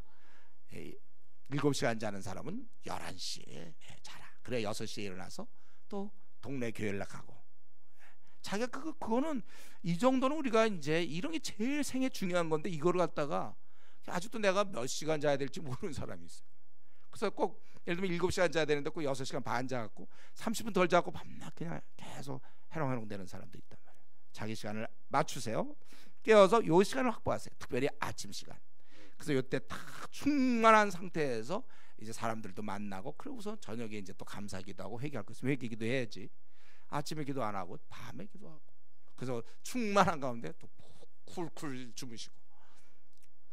7시간 자는 사람은 11시에 자라. 그래 6시에 일어나서 또 동네 교회를 가고. 자기가 그거는 이 정도는 우리가 이제 이런 게 제일 생애 중요한 건데, 이거를 갖다가 아직도 내가 몇 시간 자야 될지 모르는 사람이 있어요. 그래서 꼭 예를 들면 7시간 자야 되는데 꼭 6시간 반 자갖고 30분 덜 자고 밤낮 그냥 계속 해롱해롱 되는 사람도 있단 말이에요. 자기 시간을 맞추세요. 깨어서 요 시간을 확보하세요. 특별히 아침 시간. 그래서 요때 다 충만한 상태에서 이제 사람들도 만나고, 그러고서 저녁에 이제 또 감사기도 하고 회개할 거 있으면 회개기도 해야지. 아침에 기도 안 하고 밤에 기도하고, 그래서 충만한 가운데 또 쿨쿨 주무시고.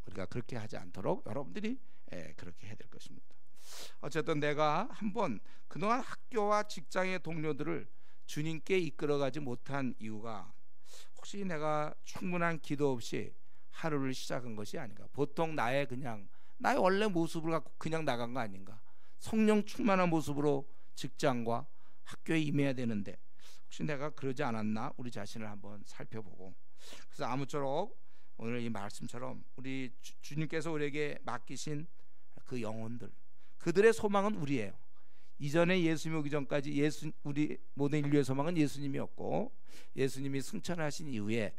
우리가 그렇게 하지 않도록 여러분들이 그렇게 해야 될 것입니다. 어쨌든 내가 한번 그동안 학교와 직장의 동료들을 주님께 이끌어가지 못한 이유가 혹시 내가 충분한 기도 없이 하루를 시작한 것이 아닌가. 보통 나의 원래 모습을 갖고 그냥 나간 거 아닌가. 성령 충만한 모습으로 직장과 학교에 임해야 되는데 혹시 내가 그러지 않았나, 우리 자신을 한번 살펴보고. 그래서 아무쪼록 오늘 이 말씀처럼 우리 주님께서 우리에게 맡기신 그 영혼들, 그들의 소망은 우리예요. 이전에 예수님이 오기 전까지 우리 모든 인류의 소망은 예수님이었고, 예수님이 승천하신 이후에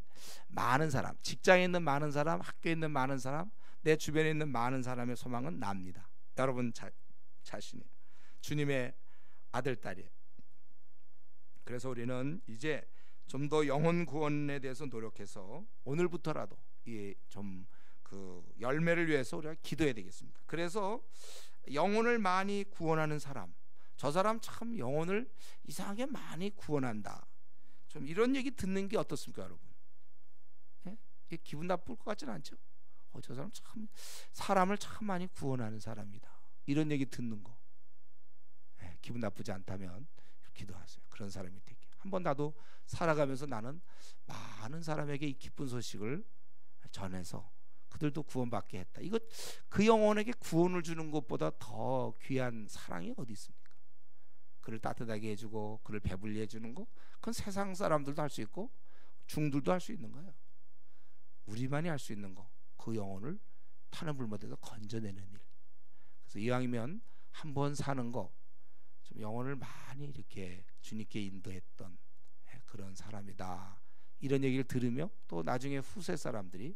많은 사람, 직장에 있는 많은 사람, 학교에 있는 많은 사람, 내 주변에 있는 많은 사람의 소망은 납니다. 여러분 자신이 주님의 아들, 딸이에요. 그래서 우리는 이제 좀 더 영혼 구원에 대해서 노력해서 오늘부터라도 좀 그 열매를 위해서 우리가 기도해야 되겠습니다. 그래서 영혼을 많이 구원하는 사람, 저 사람 참 영혼을 이상하게 많이 구원한다, 좀 이런 얘기 듣는 게 어떻습니까, 여러분? 이게 기분 나쁠 것 같지는 않죠? 저 사람 참 사람을 참 많이 구원하는 사람이다, 이런 얘기 듣는 거 기분 나쁘지 않다면 기도하세요. 그런 사람이 되게. 한번 나도 살아가면서 나는 많은 사람에게 이 기쁜 소식을 전해서 그들도 구원받게 했다. 이거 그 영혼에게 구원을 주는 것보다 더 귀한 사랑이 어디 있습니까? 그를 따뜻하게 해주고 그를 배불리 해주는 거, 그건 세상 사람들도 할 수 있고 중들도 할 수 있는 거예요. 우리만이 할 수 있는 거, 그 영혼을 타는 불못에서 건져내는 일. 그래서 이왕이면 한 번 사는 거, 좀 영혼을 많이 이렇게 주님께 인도했던 그런 사람이다, 이런 얘기를 들으며 또 나중에 후세 사람들이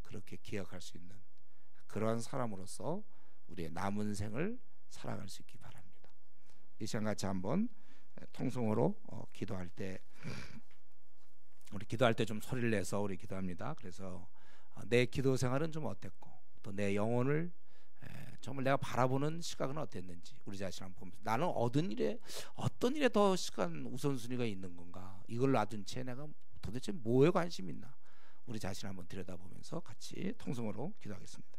그렇게 기억할 수 있는 그러한 사람으로서 우리의 남은 생을 살아갈 수 있기 바랍니다. 이 시간 같이 한번 통성으로 기도할 때, 우리 기도할 때 좀 소리를 내서 우리 기도합니다. 그래서 내 기도 생활은 좀 어땠고, 또 내 영혼을 정말 내가 바라보는 시각은 어땠는지 우리 자신 한번 보면서, 나는 어떤 일에 더 시간 우선순위가 있는 건가, 이걸 놔둔 채 내가 도대체 뭐에 관심이 있나, 우리 자신 한번 들여다보면서 같이 통성으로 기도하겠습니다.